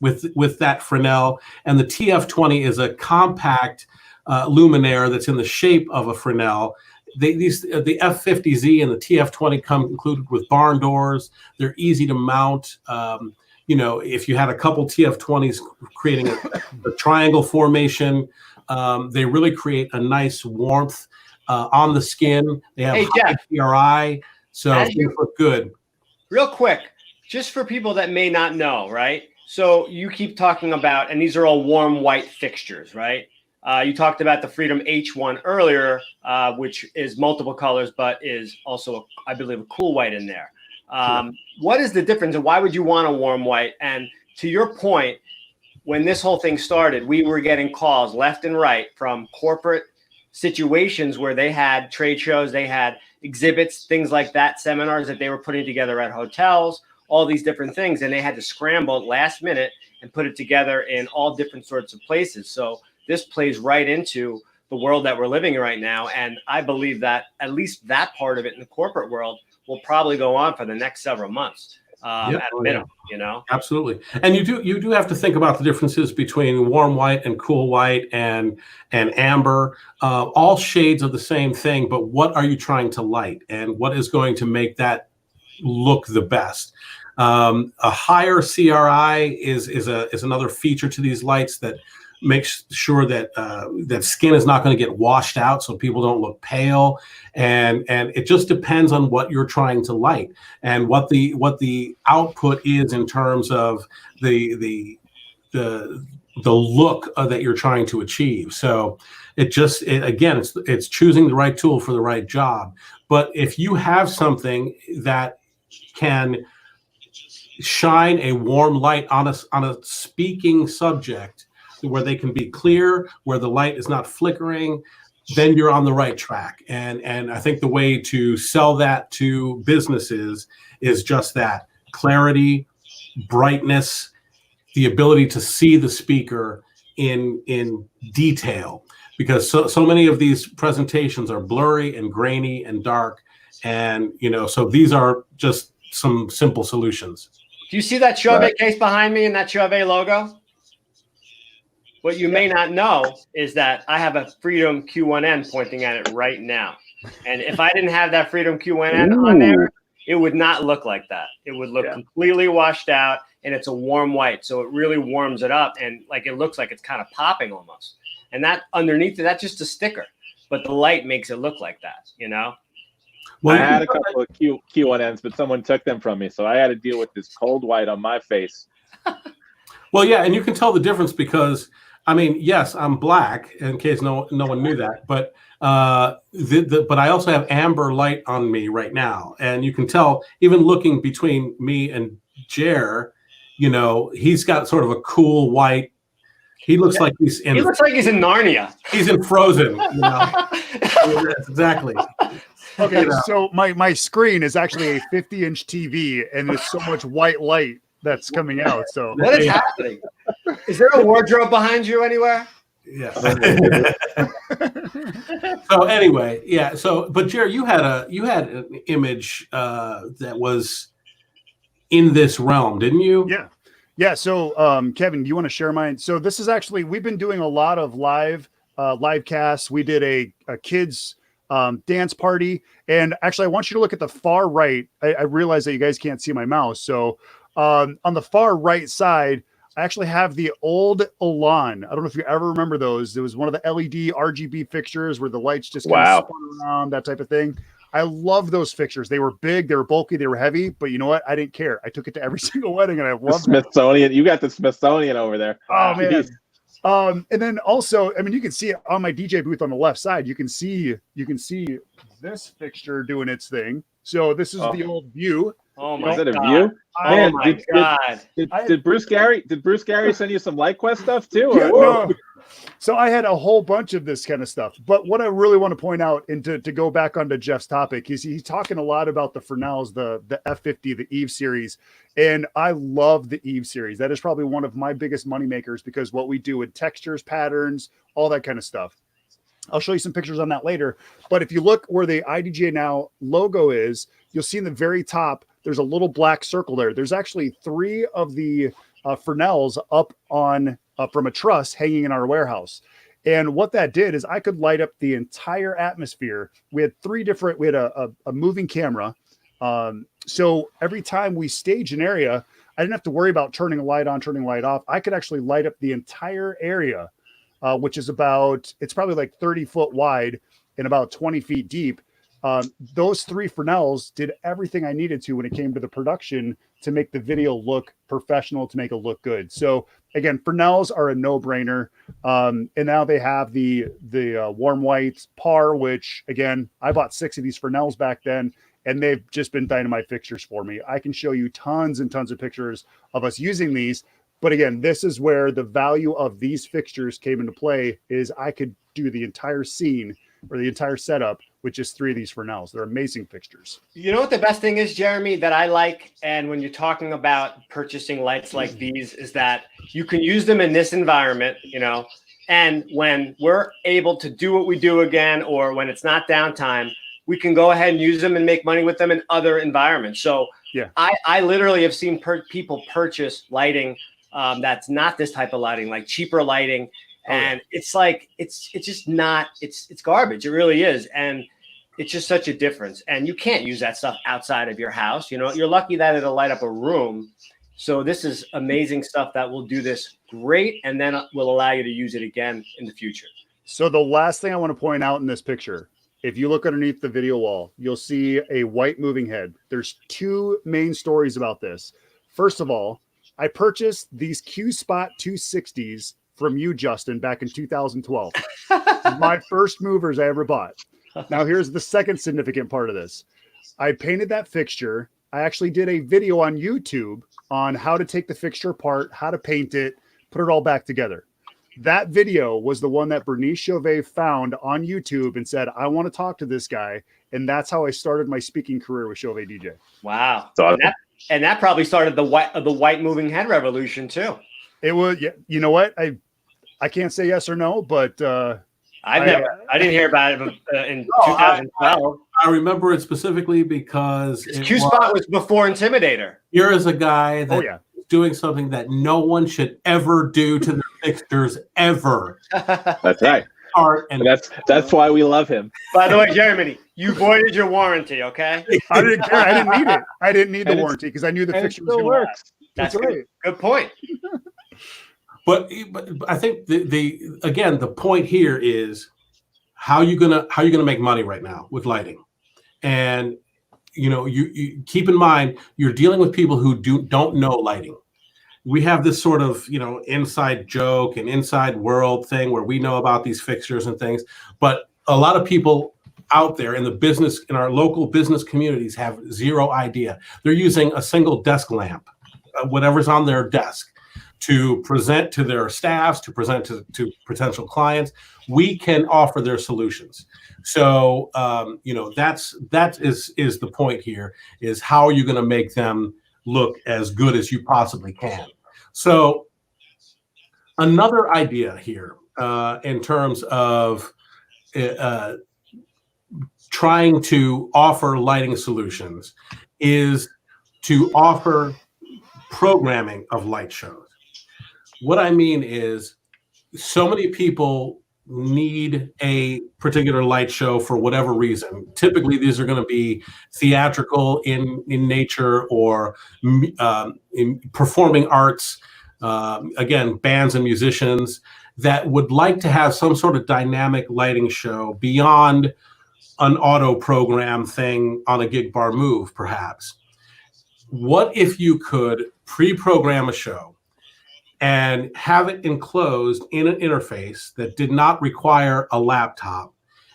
with that Fresnel, and the TF20 is a compact luminaire that's in the shape of a Fresnel. The F50Z and the TF20 come included with barn doors. They're easy to mount. If you had a couple TF20s creating a triangle formation, they really create a nice warmth on the skin. They have high PRI, so things look good. Real quick, just for people that may not know, right? So you keep talking about, and these are all warm white fixtures, right? You talked about the Freedom H1 earlier, which is multiple colors, but is also, I believe, a cool white in there. What is the difference, and why would you want a warm white? And to your point, when this whole thing started, we were getting calls left and right from corporate situations where they had trade shows, they had exhibits, things like that, seminars that they were putting together at hotels, all these different things, and they had to scramble last minute and put it together in all different sorts of places. So this plays right into the world that we're living in right now. And I believe that at least that part of it in the corporate world will probably go on for the next several months at a minimum, Absolutely. And you do have to think about the differences between warm white and cool white and amber, all shades of the same thing, but what are you trying to light and what is going to make that look the best? A higher CRI is another feature to these lights that makes sure that that skin is not going to get washed out, so people don't look pale, and it just depends on what you're trying to light and what the output is in terms of the look that you're trying to achieve. So it's choosing the right tool for the right job. But if you have something that can shine a warm light on a speaking subject, where they can be clear, where the light is not flickering, then you're on the right track. And I think the way to sell that to businesses is just that: clarity, brightness, the ability to see the speaker in detail. Because so many of these presentations are blurry and grainy and dark. And, so these are just some simple solutions. Do you see that Chauvet case behind me and that Chauvet logo? What you may not know is that I have a Freedom Q1N pointing at it right now. And if I didn't have that Freedom Q1N on there, it would not look like that. It would look completely washed out. and it's a warm white. So it really warms it up, and like it looks like it's kind of popping almost. And that underneath it, that's just a sticker, but the light makes it look like that, you know? Well, I had a couple of Q1Ns, but someone took them from me. So I had to deal with this cold white on my face. Well, yeah, and you can tell the difference because, I mean, yes, I'm black, in case no one knew that, but but I also have amber light on me right now. And you can tell, even looking between me and Jer, you know, he's got sort of a cool white. He looks like he's in. He looks like he's in Narnia. He's in Frozen. You know? Yes, exactly. Okay, you know. So my screen is actually a 50-inch TV, and there's so much white light that's coming out. So what is happening? Is there a wardrobe behind you anywhere? Yeah. So anyway, yeah. So, but Jerry, you had an image that was in this realm, didn't you? Yeah. Yeah. So, Kevin, do you want to share mine? So this is actually, we've been doing a lot of live casts. We did a kids dance party, and actually I want you to look at the far right. I realize that you guys can't see my mouse. So on the far right side, I actually have the old Elan. I don't know if you ever remember those. It was one of the LED RGB fixtures where the lights just kind of spun around, that type of thing. I love those fixtures. They were big, they were bulky, they were heavy, but you know what? I didn't care. I took it to every single wedding, and I loved the Smithsonian. You got the Smithsonian over there. Oh man. And then also, I mean, you can see it on my DJ booth on the left side. You can see this fixture doing its thing. So this is the old View. Oh my God. Is it a God. View? Oh my God. Did Bruce Gary send you some LightQuest stuff too? Or? Yeah, no. So I had a whole bunch of this kind of stuff. But what I really want to point out, and to go back onto Jeff's topic, is he's talking a lot about the Fresnels, the F50, the Eve series. And I love the Eve series. That is probably one of my biggest money makers, because what we do with textures, patterns, all that kind of stuff. I'll show you some pictures on that later. But if you look where the IDJNOW logo is, you'll see in the very top, there's a little black circle there. There's actually 3 of the Fresnels up on from a truss hanging in our warehouse. And what that did is I could light up the entire atmosphere. We had 3 different, we had a moving camera. So every time we stage an area, I didn't have to worry about turning a light on, turning a light off. I could actually light up the entire area, which is it's probably like 30 foot wide and about 20 feet deep. Those 3 Fresnels did everything I needed to when it came to the production to make the video look professional, to make it look good. So again, Fresnels are a no-brainer. And now they have the warm white par, which again, I bought 6 of these Fresnels back then, and they've just been dynamite fixtures for me. I can show you tons and tons of pictures of us using these. But again, this is where the value of these fixtures came into play, is I could do the entire scene or the entire setup with just 3 of these Fresnels. They're amazing fixtures. You know what the best thing is, Jeremy, that I like, and when you're talking about purchasing lights like these, is that you can use them in this environment, you know, and when we're able to do what we do again, or when it's not downtime, we can go ahead and use them and make money with them in other environments. So yeah, I literally have seen people purchase lighting that's not this type of lighting, like cheaper lighting. And it's like, it's just not, it's garbage. It really is. And it's just such a difference. And you can't use that stuff outside of your house. You know, you're lucky that it'll light up a room. So this is amazing stuff that will do this great, and then will allow you to use it again in the future. So the last thing I want to point out in this picture, if you look underneath the video wall, you'll see a white moving head. There's 2 main stories about this. First of all, I purchased these Q-Spot 260s from you, Justin, back in 2012. My first movers I ever bought. Now, here's the second significant part of this. I painted that fixture. I actually did a video on YouTube on how to take the fixture apart, how to paint it, put it all back together. That video was the one that Bernice Chauvet found on YouTube and said, I want to talk to this guy. And that's how I started my speaking career with Chauvet DJ. Wow. And that probably started the white moving head revolution too. It was, yeah. You know what? I can't say yes or no, but I didn't hear about it in 2012. I remember it specifically because Q-Spot was before Intimidator. Here is a guy that is doing something that no one should ever do to their fixtures ever. That's right. And that's why we love him. By the way, Jeremy, you voided your warranty, okay? I didn't care. I didn't need it. I didn't need the warranty because I knew the fixture was going to work. That's right. Good point. But I think the point here is how you gonna make money right now with lighting, and you keep in mind you're dealing with people who don't know lighting. We have this sort of inside joke and inside world thing where we know about these fixtures and things, but a lot of people out there in our local business communities have zero idea. They're using a single desk lamp, whatever's on their desk, to present to their staffs, to present to potential clients. We can offer their solutions. So that is the point here, is how are you going to make them look as good as you possibly can. So another idea here in terms of trying to offer lighting solutions is to offer programming of light shows. What I mean is, so many people need a particular light show for whatever reason. Typically, these are going to be theatrical in nature, or in performing arts. Again, bands and musicians that would like to have some sort of dynamic lighting show beyond an auto program thing on a gig bar move, perhaps. What if you could pre-program a show and have it enclosed in an interface that did not require a laptop,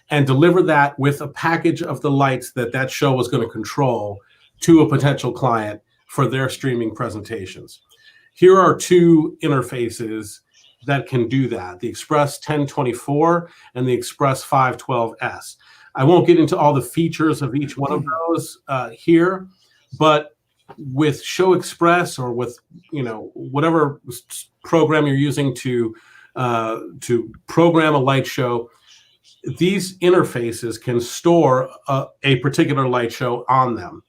and deliver that with a package of the lights that show was going to control to a potential client for their streaming presentations? Here are two interfaces that can do that: the Express 1024 and the Express 512S. I won't get into all the features of each one of those here, but with Show Express, or with whatever program you're using to program a light show, these interfaces can store a particular light show on them,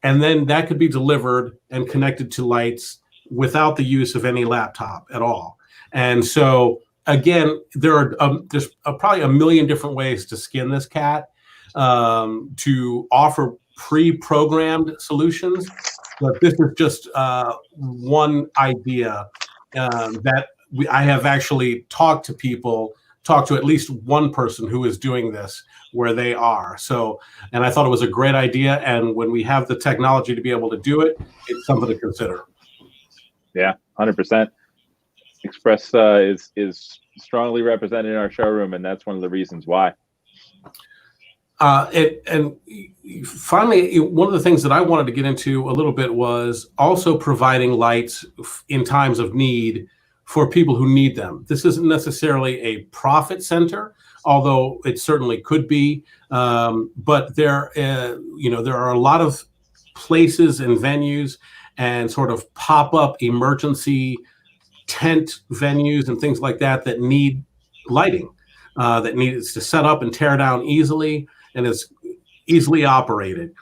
and then that could be delivered and connected to lights without the use of any laptop at all. And so again, there's probably a million different ways to skin this cat, to offer pre-programmed solutions. But this is just one idea that I have actually talked to at least one person who is doing this where they are. So, and I thought it was a great idea. And when we have the technology to be able to do it, it's something to consider. Yeah, 100%. Express is strongly represented in our showroom, and that's one of the reasons why. And finally, one of the things that I wanted to get into a little bit was also providing lights in times of need for people who need them. This isn't necessarily a profit center, although it certainly could be. But there are a lot of places and venues and sort of pop-up emergency tent venues and things like that need lighting, that needs to set up and tear down easily, and is easily operated.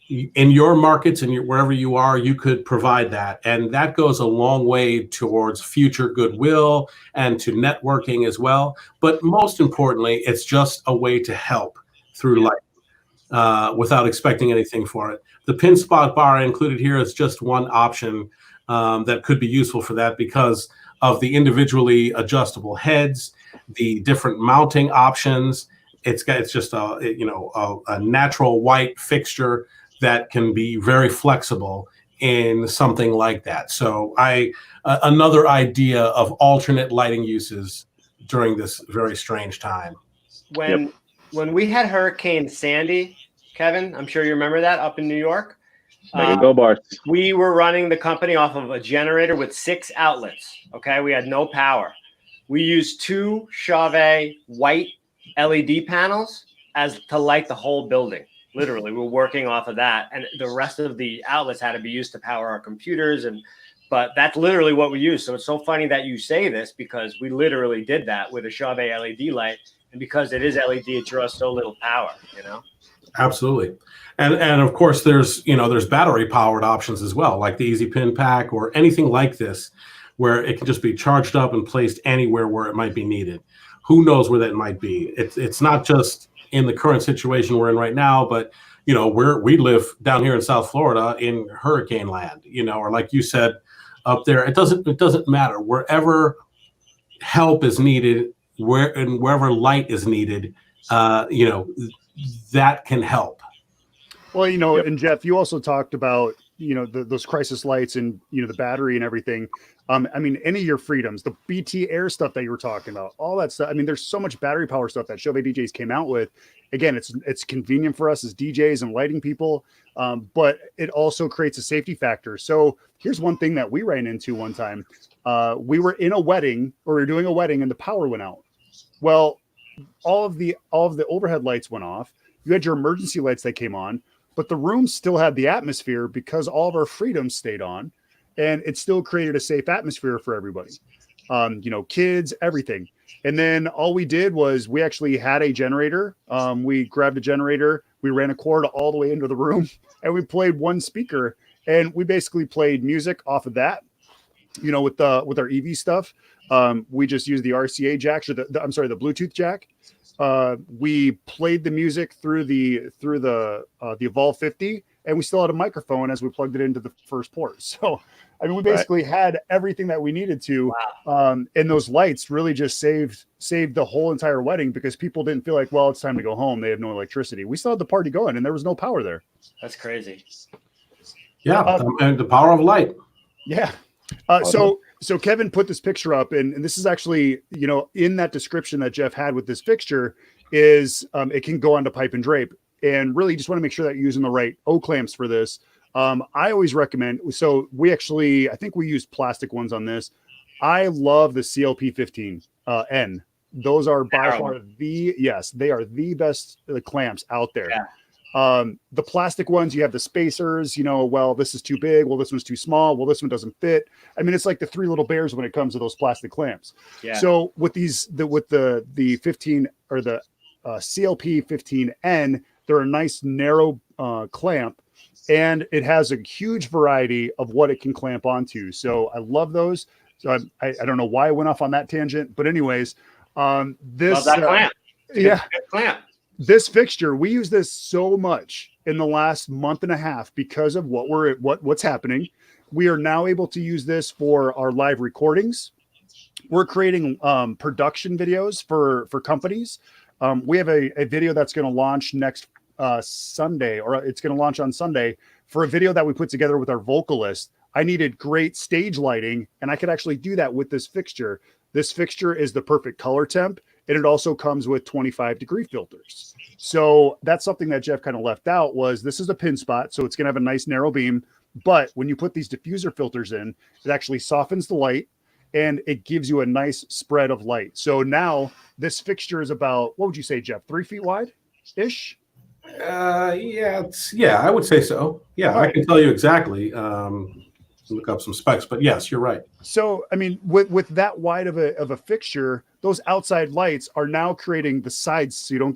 In your markets and wherever you are, you could provide that. And that goes a long way towards future goodwill and to networking as well. But most importantly, it's just a way to help through life without expecting anything for it. The pin spot bar included here is just one option that could be useful for that, because of the individually adjustable heads, the different mounting options. It's just a natural white fixture that can be very flexible in something like that. So another idea of alternate lighting uses during this very strange time. When we had Hurricane Sandy, Kevin, I'm sure you remember that, up in New York. Go Bars. We were running the company off of a generator with 6 outlets. Okay, we had no power. We used 2 Chauvet white LED panels to light the whole building. Literally, we're working off of that, and the rest of the outlets had to be used to power our computers. But that's literally what we use. So it's so funny that you say this, because we literally did that with a Chauvet LED light, and because it is LED, it draws so little power. Absolutely, and of course there's battery powered options as well, like the Easy Pin Pack or anything like this, where it can just be charged up and placed anywhere where it might be needed. Who knows where that might be? It's not just in the current situation we're in right now, but we live down here in South Florida in hurricane land, or like you said, up there. It doesn't matter. Wherever help is needed, wherever light is needed, that can help. Well, and Jeff, you also talked about, those crisis lights and, the battery and everything. I mean, any of your freedoms, the BT Air stuff that you were talking about, all that stuff. I mean, there's so much battery power stuff that Chauvet DJs came out with. Again, it's convenient for us as DJs and lighting people, but it also creates a safety factor. So here's one thing that we ran into one time. We were in a wedding, or we were doing a wedding, and the power went out. Well, all of the overhead lights went off. You had your emergency lights that came on, but the room still had the atmosphere because all of our freedoms stayed on, and it still created a safe atmosphere for everybody. Kids, everything. And then all we did was we actually had a generator. We grabbed a generator, we ran a cord all the way into the room, and we played one speaker, and we basically played music off of that. With our EV stuff, we just used the RCA jacks, or the Bluetooth jack. We played the music through the Evolve 50, and we still had a microphone as we plugged it into the first port. So, I mean, we basically had everything that we needed to. Wow. And those lights really just saved the whole entire wedding, because people didn't feel like, well, it's time to go home. They have no electricity. We still had the party going, and there was no power there. That's crazy. Yeah, and the power of light. Yeah. So Kevin put this picture up, and this is actually, in that description that Jeff had with this fixture is, it can go onto pipe and drape, and really just want to make sure that you're using the right O clamps for this. I always recommend, so I think we used plastic ones on this. I love the CLP 15 N. Those are by far they are the best clamps out there. Yeah. The plastic ones, you have the spacers, well, this is too big. Well, this one's too small. Well, this one doesn't fit. I mean, it's like the three little bears when it comes to those plastic clamps. Yeah. So with the 15 or the CLP 15N, they're a nice narrow clamp, and it has a huge variety of what it can clamp onto. So I love those. So I don't know why I went off on that tangent, but anyways, love that clamp. Yeah. Good clamp. This fixture, we use this so much in the last month and a half because of what's happening. We are now able to use this for our live recordings. We're creating production videos for companies. We have a video that's going to launch next Sunday, or it's going to launch on Sunday, for a video that we put together with our vocalist. I needed great stage lighting, and I could actually do that with this fixture. This fixture is the perfect color temp, and it also comes with 25-degree filters. So that's something that Jeff kind of left out, was this is a pin spot, so it's going to have a nice narrow beam. But when you put these diffuser filters in, it actually softens the light, and it gives you a nice spread of light. So now this fixture is about, what would you say, Jeff, 3 feet wide-ish? Yeah, I would say so. Yeah, right. I can tell you exactly. Look up some specs, but yes, you're right. So, I mean, with that wide of a fixture, those outside lights are now creating the sides, so you don't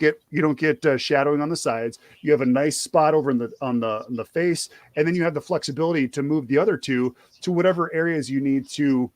get shadowing on the sides. You have a nice spot over on the face, and then you have the flexibility to move the other two to whatever areas you need to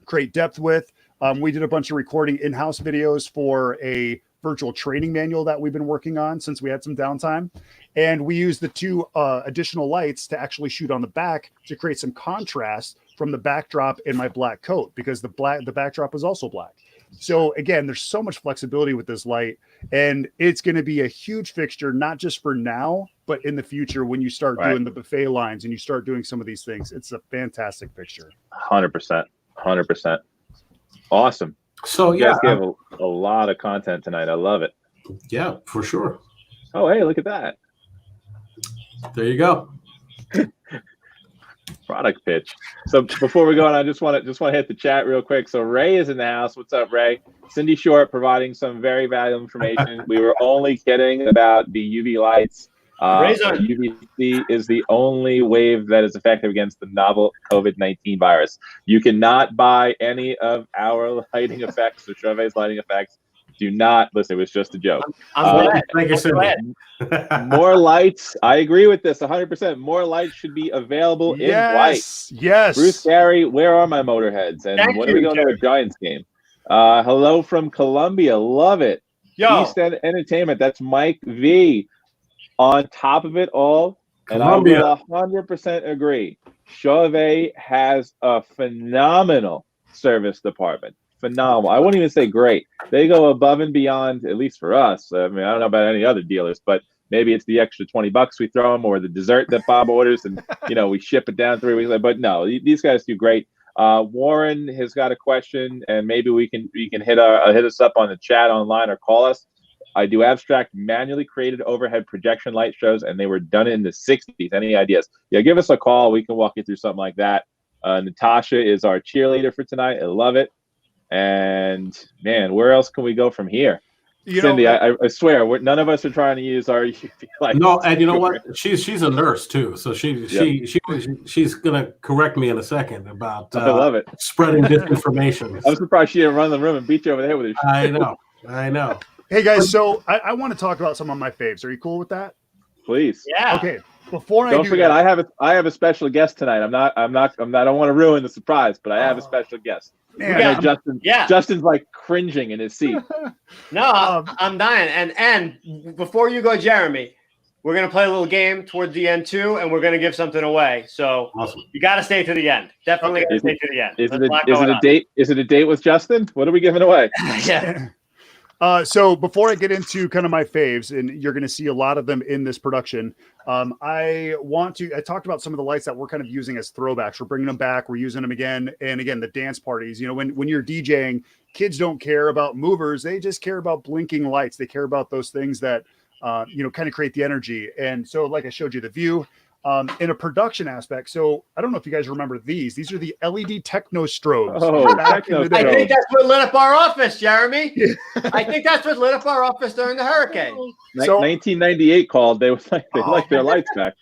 create depth with. We did a bunch of recording in-house videos for a virtual training manual that we've been working on since we had some downtime. And we used the two additional lights to actually shoot on the back to create some contrast from the backdrop in my black coat, because the backdrop is also black. So again, there's so much flexibility with this light, and it's going to be a huge fixture, not just for now, but in the future when you start doing the buffet lines and you start doing some of these things. It's a fantastic fixture. 100%. Awesome. So you guys gave a lot of content tonight. I love it. Yeah, for sure. Oh, hey, look at that. There you go. Product pitch. So before we go on, I just want to hit the chat real quick. So Ray is in the house. What's up, Ray? Cindy Short providing some very valuable information. We were only kidding about the UV lights. UVC is the only wave that is effective against the novel COVID-19 virus. You cannot buy any of our lighting effects or Chauvet's lighting effects. Do not listen. It was just a joke. I'm glad. Thank you, Cindy. More lights. I agree with this 100%. More lights should be available in white. Yes. Bruce Gary, where are my Motorheads? And when are we going to a Giants game? Hello from Columbia. Love it. East End Entertainment. That's Mike V. On top of it all, and Columbia. I will 100% agree. Chauvet has a phenomenal service department. Phenomenal. I wouldn't even say great. They go above and beyond, at least for us. I mean, I don't know about any other dealers, but maybe it's the extra $20 we throw them, or the dessert that Bob orders, and we ship it down 3 weeks later. But no, these guys do great. Warren has got a question, and maybe we can hit us up on the chat online or call us. I do abstract, manually created overhead projection light shows, and they were done in the 60s. Any ideas? Yeah, give us a call. We can walk you through something like that. Natasha is our cheerleader for tonight. I love it. And man, where else can we go from here? Cindy, I swear, none of us are trying to use our UV lights. No, and you know what? She's a nurse too, so she's gonna correct me in a second about I love it. Spreading disinformation. I'm surprised she didn't run the room and beat you over the head with her. I know. Hey guys, so I want to talk about some of my faves. Are you cool with that? Please. Yeah. Okay. Before don't forget, I have a special guest tonight. I don't want to ruin the surprise, but I have a special guest. Man, Justin's like cringing in his seat. No, I'm dying. And before you go, Jeremy, we're gonna play a little game towards the end too, and we're gonna give something away. So awesome. You got to stay to the end. Definitely got to stay to the end. Is it a date? Is it a date with Justin? What are we giving away? Yeah. So before I get into kind of my faves, and you're going to see a lot of them in this production, I talked about some of the lights that we're kind of using as throwbacks. We're bringing them back. We're using them again. And again, the dance parties, when you're DJing, kids don't care about movers. They just care about blinking lights. They care about those things that, kind of create the energy. And so like I showed you the view, in a production aspect. So I don't know if you guys remember these. These are the LED techno strobes. I think that's what lit up our office, Jeremy. Yeah. I think that's what lit up our office during the hurricane. So 1998 called. They like their lights back.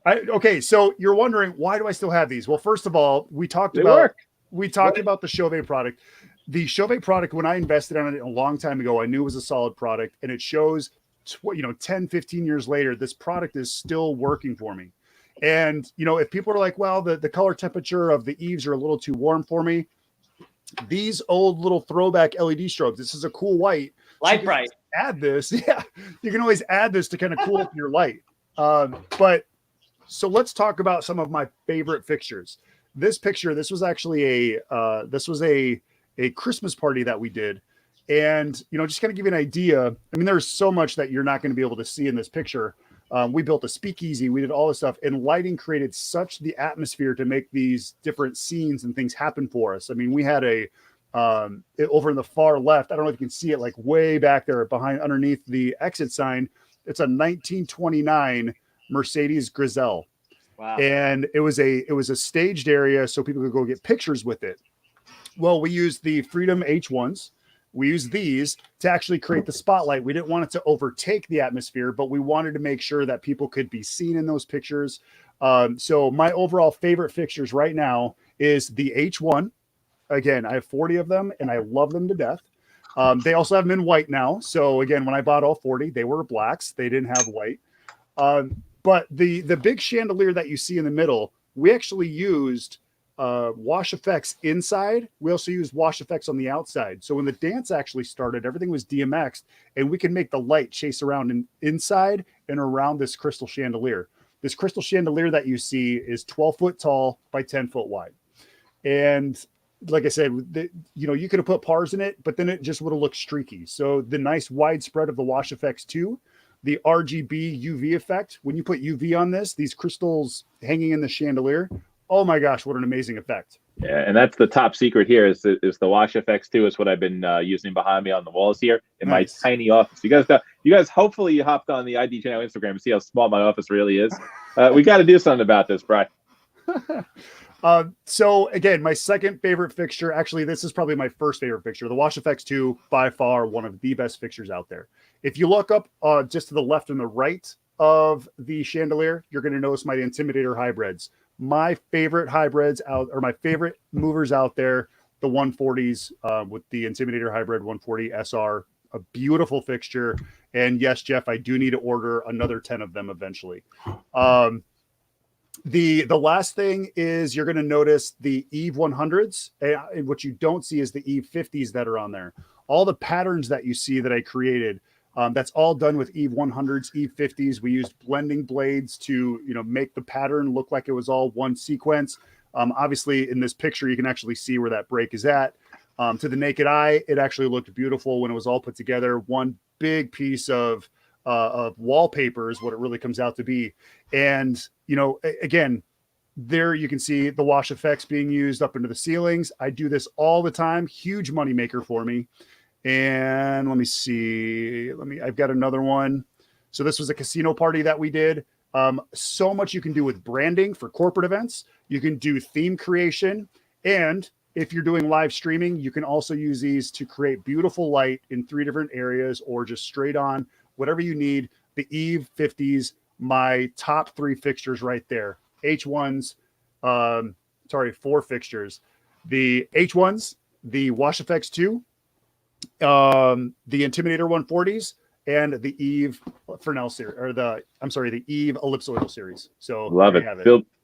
Okay, so you're wondering, why do I still have these? Well, first of all, we talked about the Chauvet product. The Chauvet product, when I invested on it a long time ago, I knew it was a solid product, and it shows 10, 15 years later, this product is still working for me. And, if people are like, well, the color temperature of the eaves are a little too warm for me, these old little throwback LED strobes, this is a cool white. Light bright. Add this. Yeah. You can always add this to kind of cool up your light. But so let's talk about some of my favorite fixtures. This picture, this was actually a Christmas party that we did. And, just kind of give you an idea. I mean, there's so much that you're not going to be able to see in this picture. We built a speakeasy. We did all this stuff, and lighting created such the atmosphere to make these different scenes and things happen for us. I mean, we had over in the far left, I don't know if you can see it, like way back there underneath the exit sign. It's a 1929 Mercedes Griselle. Wow. And it was a staged area so people could go get pictures with it. Well, we used the Freedom H1s. We used these to actually create the spotlight. We didn't want it to overtake the atmosphere, but we wanted to make sure that people could be seen in those pictures. So my overall favorite fixtures right now is the H1. Again, I have 40 of them, and I love them to death. They also have them in white now. So again, when I bought all 40, they were blacks. They didn't have white. But the big chandelier that you see in the middle, we actually used wash effects inside. We also used wash effects on the outside. So when the dance actually started, everything was DMX'd, and we can make the light chase around inside and around this crystal chandelier. This crystal chandelier that you see is 12 foot tall by 10 foot wide. And like I said, you could have put pars in it, but then it just would have looked streaky. So the nice widespread of the wash effects too, the RGB UV effect, when you put UV on these crystals hanging in the chandelier, oh my gosh, what an amazing effect. Yeah, and that's the top secret here is the wash effects too, is what I've been using behind me on the walls here in my tiny office. You guys, hopefully you hopped on the IDJNOW Instagram and see how small my office really is. We got to do something about this, Brech. So again, my second favorite fixture, actually, this is probably my first favorite fixture. The Wash Effects 2, by far, one of the best fixtures out there. If you look up just to the left and the right of the chandelier, you're going to notice my Intimidator hybrids. My favorite hybrids my favorite movers out there, the 140s with the Intimidator hybrid 140 SR, a beautiful fixture. And yes, Jeff, I do need to order another 10 of them eventually. The last thing is you're going to notice the Eve 100s. And what you don't see is the Eve 50s that are on there. All the patterns that you see that I created, That's all done with Eve 100s, Eve 50s. We used blending blades to, make the pattern look like it was all one sequence. Obviously, in this picture, you can actually see where that break is at. To the naked eye, it actually looked beautiful when it was all put together. One big piece of wallpaper is what it really comes out to be. And, again, there you can see the wash effects being used up into the ceilings. I do this all the time. Huge money maker for me. And let me see. I've got another one. So this was a casino party that we did. So much you can do with branding for corporate events. You can do theme creation. And if you're doing live streaming, you can also use these to create beautiful light in 3 different areas or just straight on, whatever you need. The Eve 50s, my top 3 fixtures right there. H1s, 4 fixtures. The H1s, the Wash Effects 2, the Intimidator 140s, and the Eve Fresnel series, or the Eve Ellipsoidal series. So love it.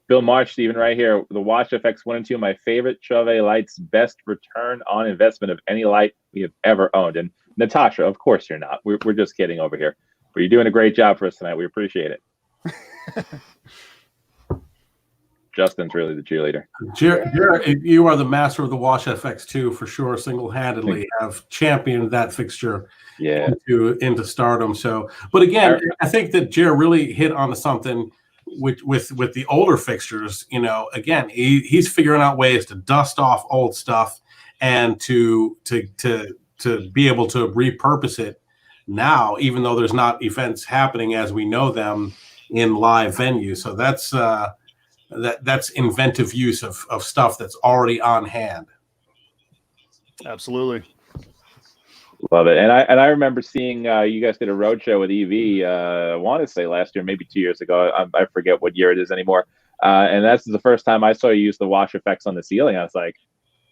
Bill March, even right here. The Wash Effects 1 and 2, my favorite Chauvet lights, best return on investment of any light we have ever owned. And Natasha, of course you're not. We're just kidding over here. But you're doing a great job for us tonight. We appreciate it. Justin's really the cheerleader. Jared, you are the master of the Wash FX too, for sure. Single-handedly have championed that fixture into stardom. So, but again, I think that Jared really hit on something with the older fixtures. Again, he's figuring out ways to dust off old stuff and to be able to repurpose it now, even though there's not events happening as we know them in live venues. So that's inventive use of stuff that's already on hand. Absolutely. Love it. And I remember seeing you guys did a road show with EV, I want to say last year, maybe 2 years ago. I forget what year it is anymore. And that's the first time I saw you use the wash effects on the ceiling. I was like,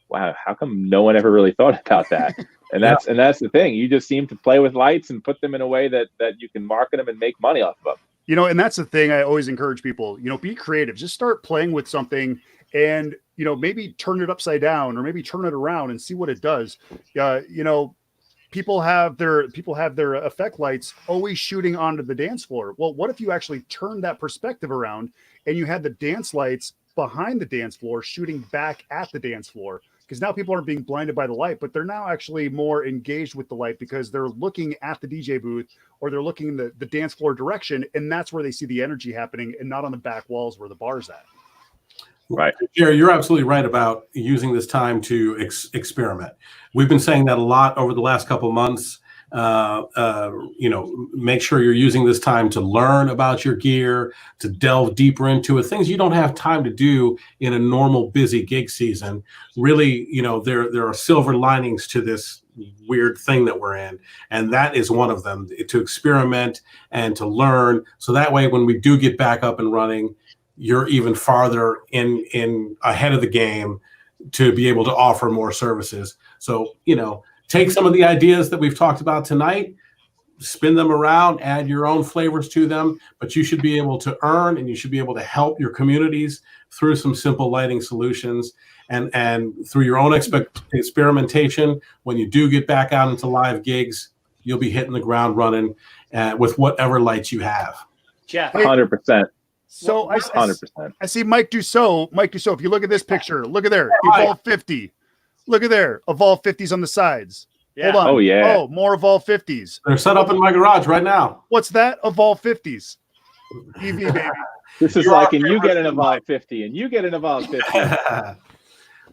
wow, how come no one ever really thought about that? And that's the thing. You just seem to play with lights and put them in a way that you can market them and make money off of them. And that's the thing I always encourage people, be creative. Just start playing with something and, maybe turn it upside down or maybe turn it around and see what it does. People have their effect lights always shooting onto the dance floor. Well, what if you actually turned that perspective around and you had the dance lights behind the dance floor shooting back at the dance floor? Because now people aren't being blinded by the light, but they're now actually more engaged with the light because they're looking at the DJ booth or they're looking in the dance floor direction, and that's where they see the energy happening and not on the back walls where the bar's at. Right. Jerry, you're absolutely right about using this time to experiment. We've been saying that a lot over the last couple of months. Make sure you're using this time to learn about your gear, to delve deeper into it, things you don't have time to do in a normal busy gig season. Really, there are silver linings to this weird thing that we're in, and that is one of them, to experiment and to learn. So that way, when we do get back up and running, you're even farther in ahead of the game to be able to offer more services. So, take some of the ideas that we've talked about tonight, spin them around, add your own flavors to them, but you should be able to earn and you should be able to help your communities through some simple lighting solutions and through your own experimentation. When you do get back out into live gigs, you'll be hitting the ground running with whatever lights you have. Jeff, 100%. So 100%. I see Mike Dussault. If you look at this picture, look at there, Evolve 50. Look at there, Evolve 50s on the sides. Yeah. Hold on. Oh, yeah. Oh, more Evolve 50s. They're set up in my garage right now. What's that? Evolve 50s. EV, baby. This is like, and you get an Evolve 50, and you get an Evolve 50.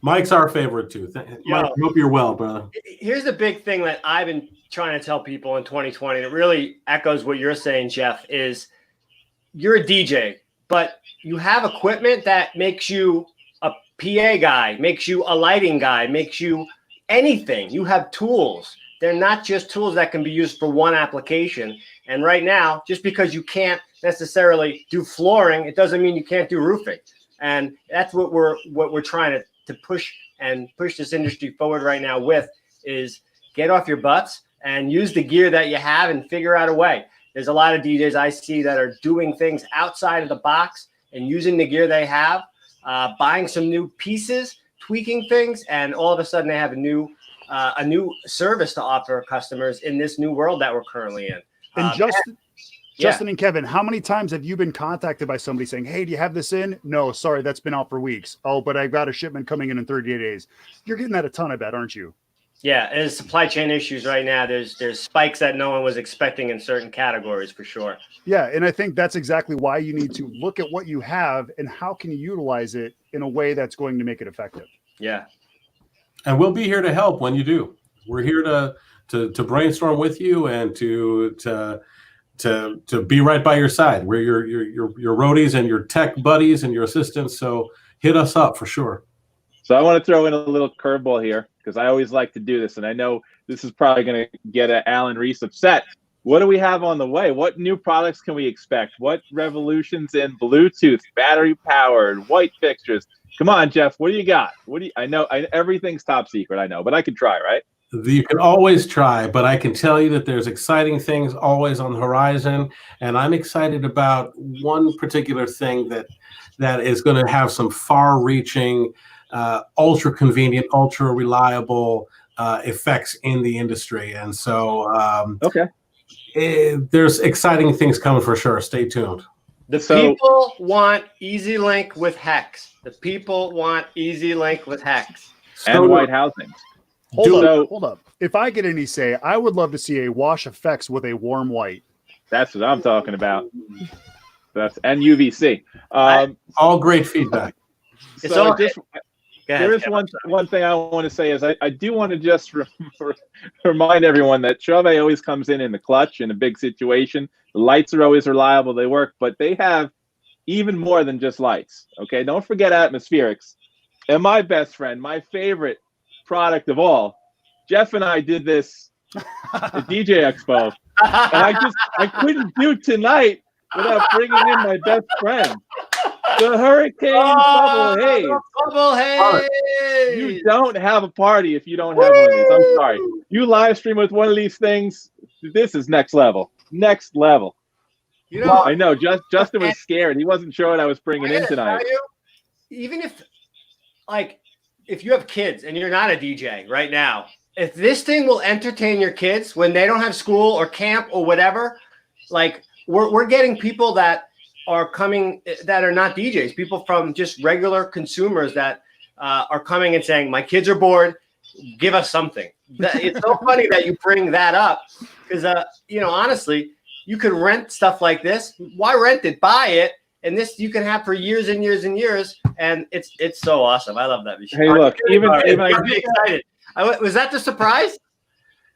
Mike's our favorite too. Mike, I hope you're well, brother. Here's the big thing that I've been trying to tell people in 2020 that really echoes what you're saying, Jeff, is you're a DJ, but you have equipment that makes you a PA guy, makes you a lighting guy, makes you anything. You have tools. They're not just tools that can be used for one application. And right now, just because you can't necessarily do flooring, it doesn't mean you can't do roofing. And that's what we're trying to push this industry forward right now with, is get off your butts and use the gear that you have and figure out a way. There's a lot of DJs I see that are doing things outside of the box and using the gear they have, buying some new pieces, tweaking things, and all of a sudden they have a new a new service to offer customers in this new world that we're currently in. And Justin and Kevin, how many times have you been contacted by somebody saying, hey, do you have this in? No, sorry, that's been out for weeks. Oh, but I've got a shipment coming in 30 days. You're getting that a ton, I bet, aren't you? Yeah, there's supply chain issues right now. There's spikes that no one was expecting in certain categories for sure. Yeah, and I think that's exactly why you need to look at what you have and how can you utilize it in a way that's going to make it effective. Yeah. And we'll be here to help when you do. We're here to brainstorm with you and to be right by your side. We're your roadies and your tech buddies and your assistants. So hit us up for sure. So I want to throw in a little curveball here because I always like to do this, and I know this is probably going to get Alan Reese upset. What do we have on the way? What new products can we expect? What revolutions in Bluetooth, battery-powered, white fixtures? Come on, Jeff. What do you got? I know everything's top secret. I know, but I can try, right? You can always try, but I can tell you that there's exciting things always on the horizon, and I'm excited about one particular thing that is going to have some far-reaching, ultra convenient, ultra reliable effects in the industry. And so there's exciting things coming for sure. Stay tuned. The people want Easy Link with Hex. The people want Easy Link with Hex. And white housing. Hold up. If I get any say, I would love to see a wash effects with a warm white. That's what I'm talking about. And UVC. All great feedback. There is one thing I want to say is I do want to just remind everyone that Chauvet always comes in the clutch in a big situation. The lights are always reliable. They work, but they have even more than just lights. Okay, don't forget atmospherics. And my best friend, my favorite product of all, Jeff and I did this at DJ Expo, and I couldn't do tonight without bringing in my best friend. The Hurricane Bubble Haze. Bubble Haze. You don't have a party if you don't have one of these. I'm sorry. You live stream with one of these things. This is next level. Next level. You know, I know. Justin was scared. He wasn't sure what I was bringing in tonight. Even if you have kids and you're not a DJ right now, if this thing will entertain your kids when they don't have school or camp or whatever, like we're getting people that are coming that are not DJs, people from just regular consumers that are coming and saying, my kids are bored, give us something. It's so funny that you bring that up because, honestly, you could rent stuff like this. Why rent it? Buy it. And this you can have for years and years and years. And it's so awesome. I love that machine. Hey, look, even I'm excited. Was that the surprise?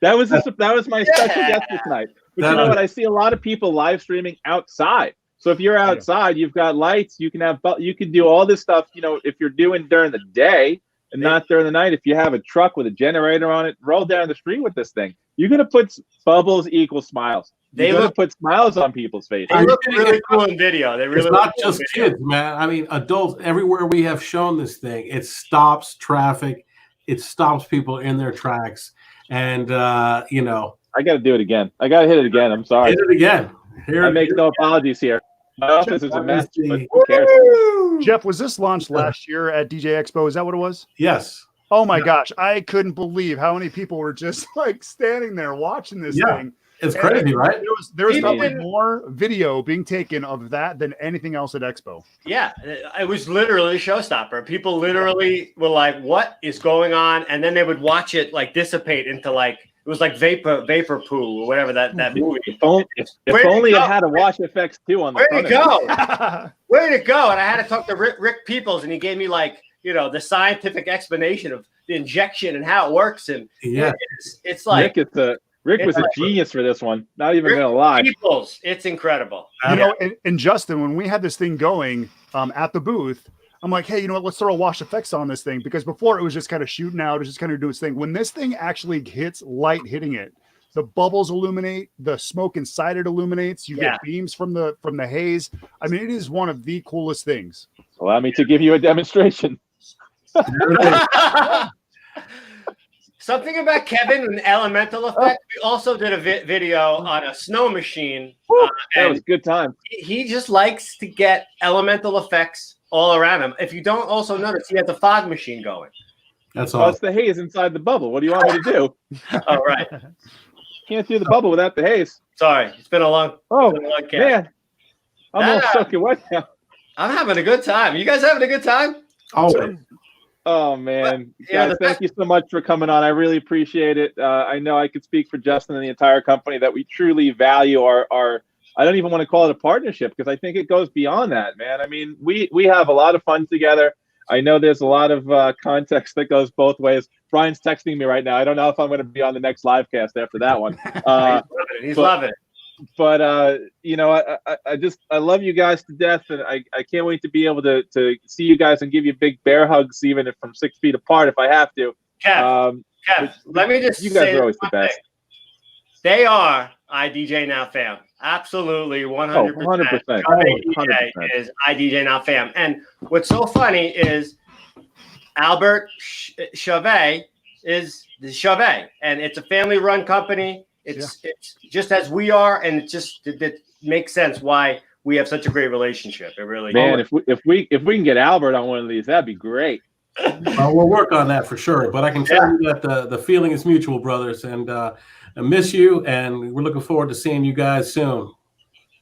That was my special guest for tonight. But you know what? I see a lot of people live streaming outside. So if you're outside, you've got lights, you can do all this stuff, if you're doing during the day and not during the night. If you have a truck with a generator on it, roll down the street with this thing. You're going to put bubbles equal smiles. You're going to put smiles on people's faces. They look really cool in video. It's not just kids, man. I mean, adults, everywhere we have shown this thing, it stops traffic. It stops people in their tracks. And, I got to do it again. I got to hit it again. I'm sorry. Hit it again. I make no apologies here. My office is a mess, but who cares? Jeff, was this launched last year at DJ Expo? Is that what it was? Yes. Oh my gosh. I couldn't believe how many people were just standing there watching this thing. It's crazy, right? There was probably more video being taken of that than anything else at Expo. Yeah, it was literally a showstopper. People literally were like, what is going on? And then they would watch it dissipate into it was like vapor pool or whatever that movie. If only it had a wash effects too on the Where'd it go? Where'd it go? And I had to talk to Rick Peoples, and he gave me the scientific explanation of the injection and how it works. And it's like Rick was a genius for this one. Not even gonna lie. Peoples, it's incredible. And Justin, when we had this thing going at the booth, I'm like, hey, you know what? Let's throw a wash effects on this thing, because before it was just kind of shooting out, it was just kind of doing its thing. When this thing actually hits light hitting it, the bubbles illuminate, the smoke inside it illuminates. You get beams from the haze. I mean, it is one of the coolest things. Allow me to give you a demonstration. Something about Kevin and elemental effect. We also did a video on a snow machine. That was a good time. He just likes to get elemental effects all around him. If you don't also notice, he has a fog machine going. That's all. all. It's the haze inside the bubble. What do you want me to do? All right. Can't do the bubble without the haze. Sorry, it's been a long. Man, I'm all soaking wet now. I'm having a good time. You guys having a good time? Always. Oh man, Yeah, guys, thank you so much for coming on. I really appreciate it. I know I could speak for Justin and the entire company that we truly value our. I don't even want to call it a partnership because I think it goes beyond that, man. I mean, we have a lot of fun together. I know there's a lot of context that goes both ways. Brian's texting me right now. I don't know if I'm going to be on the next live cast after that one. He's loving it. But you know, I love you guys to death, and I can't wait to be able to see you guys and give you big bear hugs, even if from 6 feet apart, if I have to. Kev, let me just you guys say are always the best. Thing. They are IDJNOW fam. Absolutely, 100%. 100%. DJ is IDJNOW fam. And what's so funny is Albert Chauvet is the Chauvet, and it's a family-run company. It's just as we are, and it makes sense why we have such a great relationship. It really, man. If we can get Albert on one of these, that'd be great. Well, we'll work on that for sure. But I can tell you that the feeling is mutual, brothers, and I miss you, and we're looking forward to seeing you guys soon.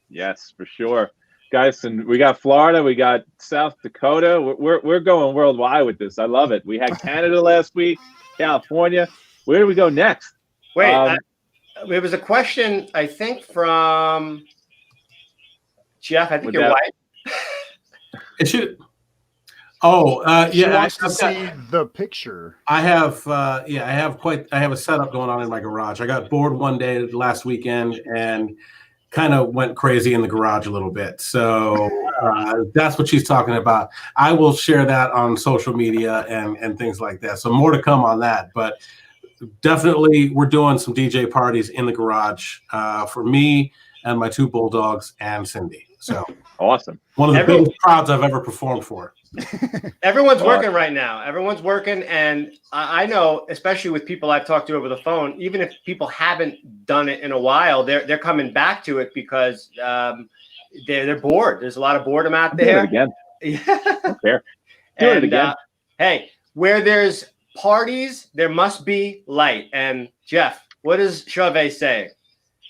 Yes, for sure, guys. And we got Florida, we got South Dakota. We're going worldwide with this. I love it. We had Canada last week, California. Where do we go next? Wait. There was a question, I think, from Jeff. I think your wife. It should. Oh, she wants to see the picture. I have, I have a setup going on in my garage. I got bored one day last weekend and kind of went crazy in the garage a little bit. So that's what she's talking about. I will share that on social media and things like that. So more to come on that, but. Definitely, we're doing some DJ parties in the garage for me and my 2 bulldogs and Cindy. So awesome! One of the biggest crowds I've ever performed for. Everyone's working right now. Everyone's working, and I know, especially with people I've talked to over the phone, even if people haven't done it in a while, they're coming back to it because they're bored. There's a lot of boredom out there. Do it again. Don't care. Do it again. Hey, where there's parties, there must be light. And Jeff, what does Chauvet say?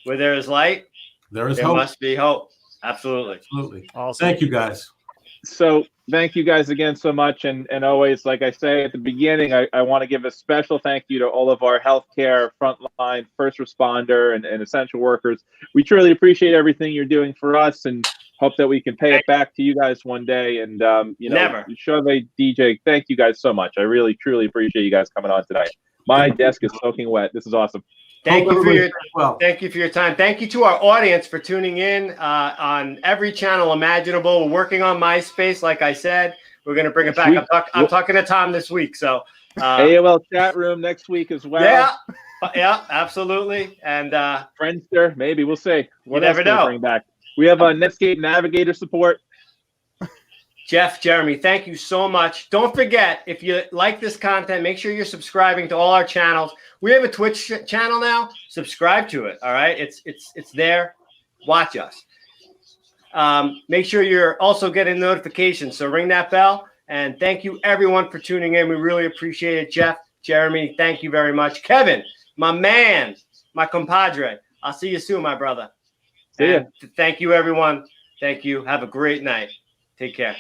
Where there is light, there hope. Must be hope. Absolutely. Awesome. Thank you, guys. So thank you guys again so much. And always, like I say at the beginning, I want to give a special thank you to all of our healthcare, frontline, first responder, and essential workers. We truly appreciate everything you're doing for us, and hope that we can pay it back to you guys one day. And, you know, Never. Chauvet DJ, thank you guys so much. I really, truly appreciate you guys coming on tonight. My desk is soaking wet. This is awesome. Thank you for your time. Thank you to our audience for tuning in on every channel imaginable. We're working on MySpace, like I said. We're going to bring it back. I'm talking to Tom this week. So AOL chat room next week as well. Yeah, absolutely. And Friendster, maybe. We'll see. What else can we bring back? We have a Netscape Navigator support. Jeff, Jeremy, thank you so much. Don't forget, if you like this content, make sure you're subscribing to all our channels. We have a Twitch channel now. Subscribe to it. All right, it's there. Watch us. Make sure you're also getting notifications. So ring that bell. And thank you everyone for tuning in. We really appreciate it. Jeff, Jeremy, thank you very much. Kevin, my man, my compadre. I'll see you soon, my brother. See ya. Thank you, everyone. Thank you. Have a great night. Take care.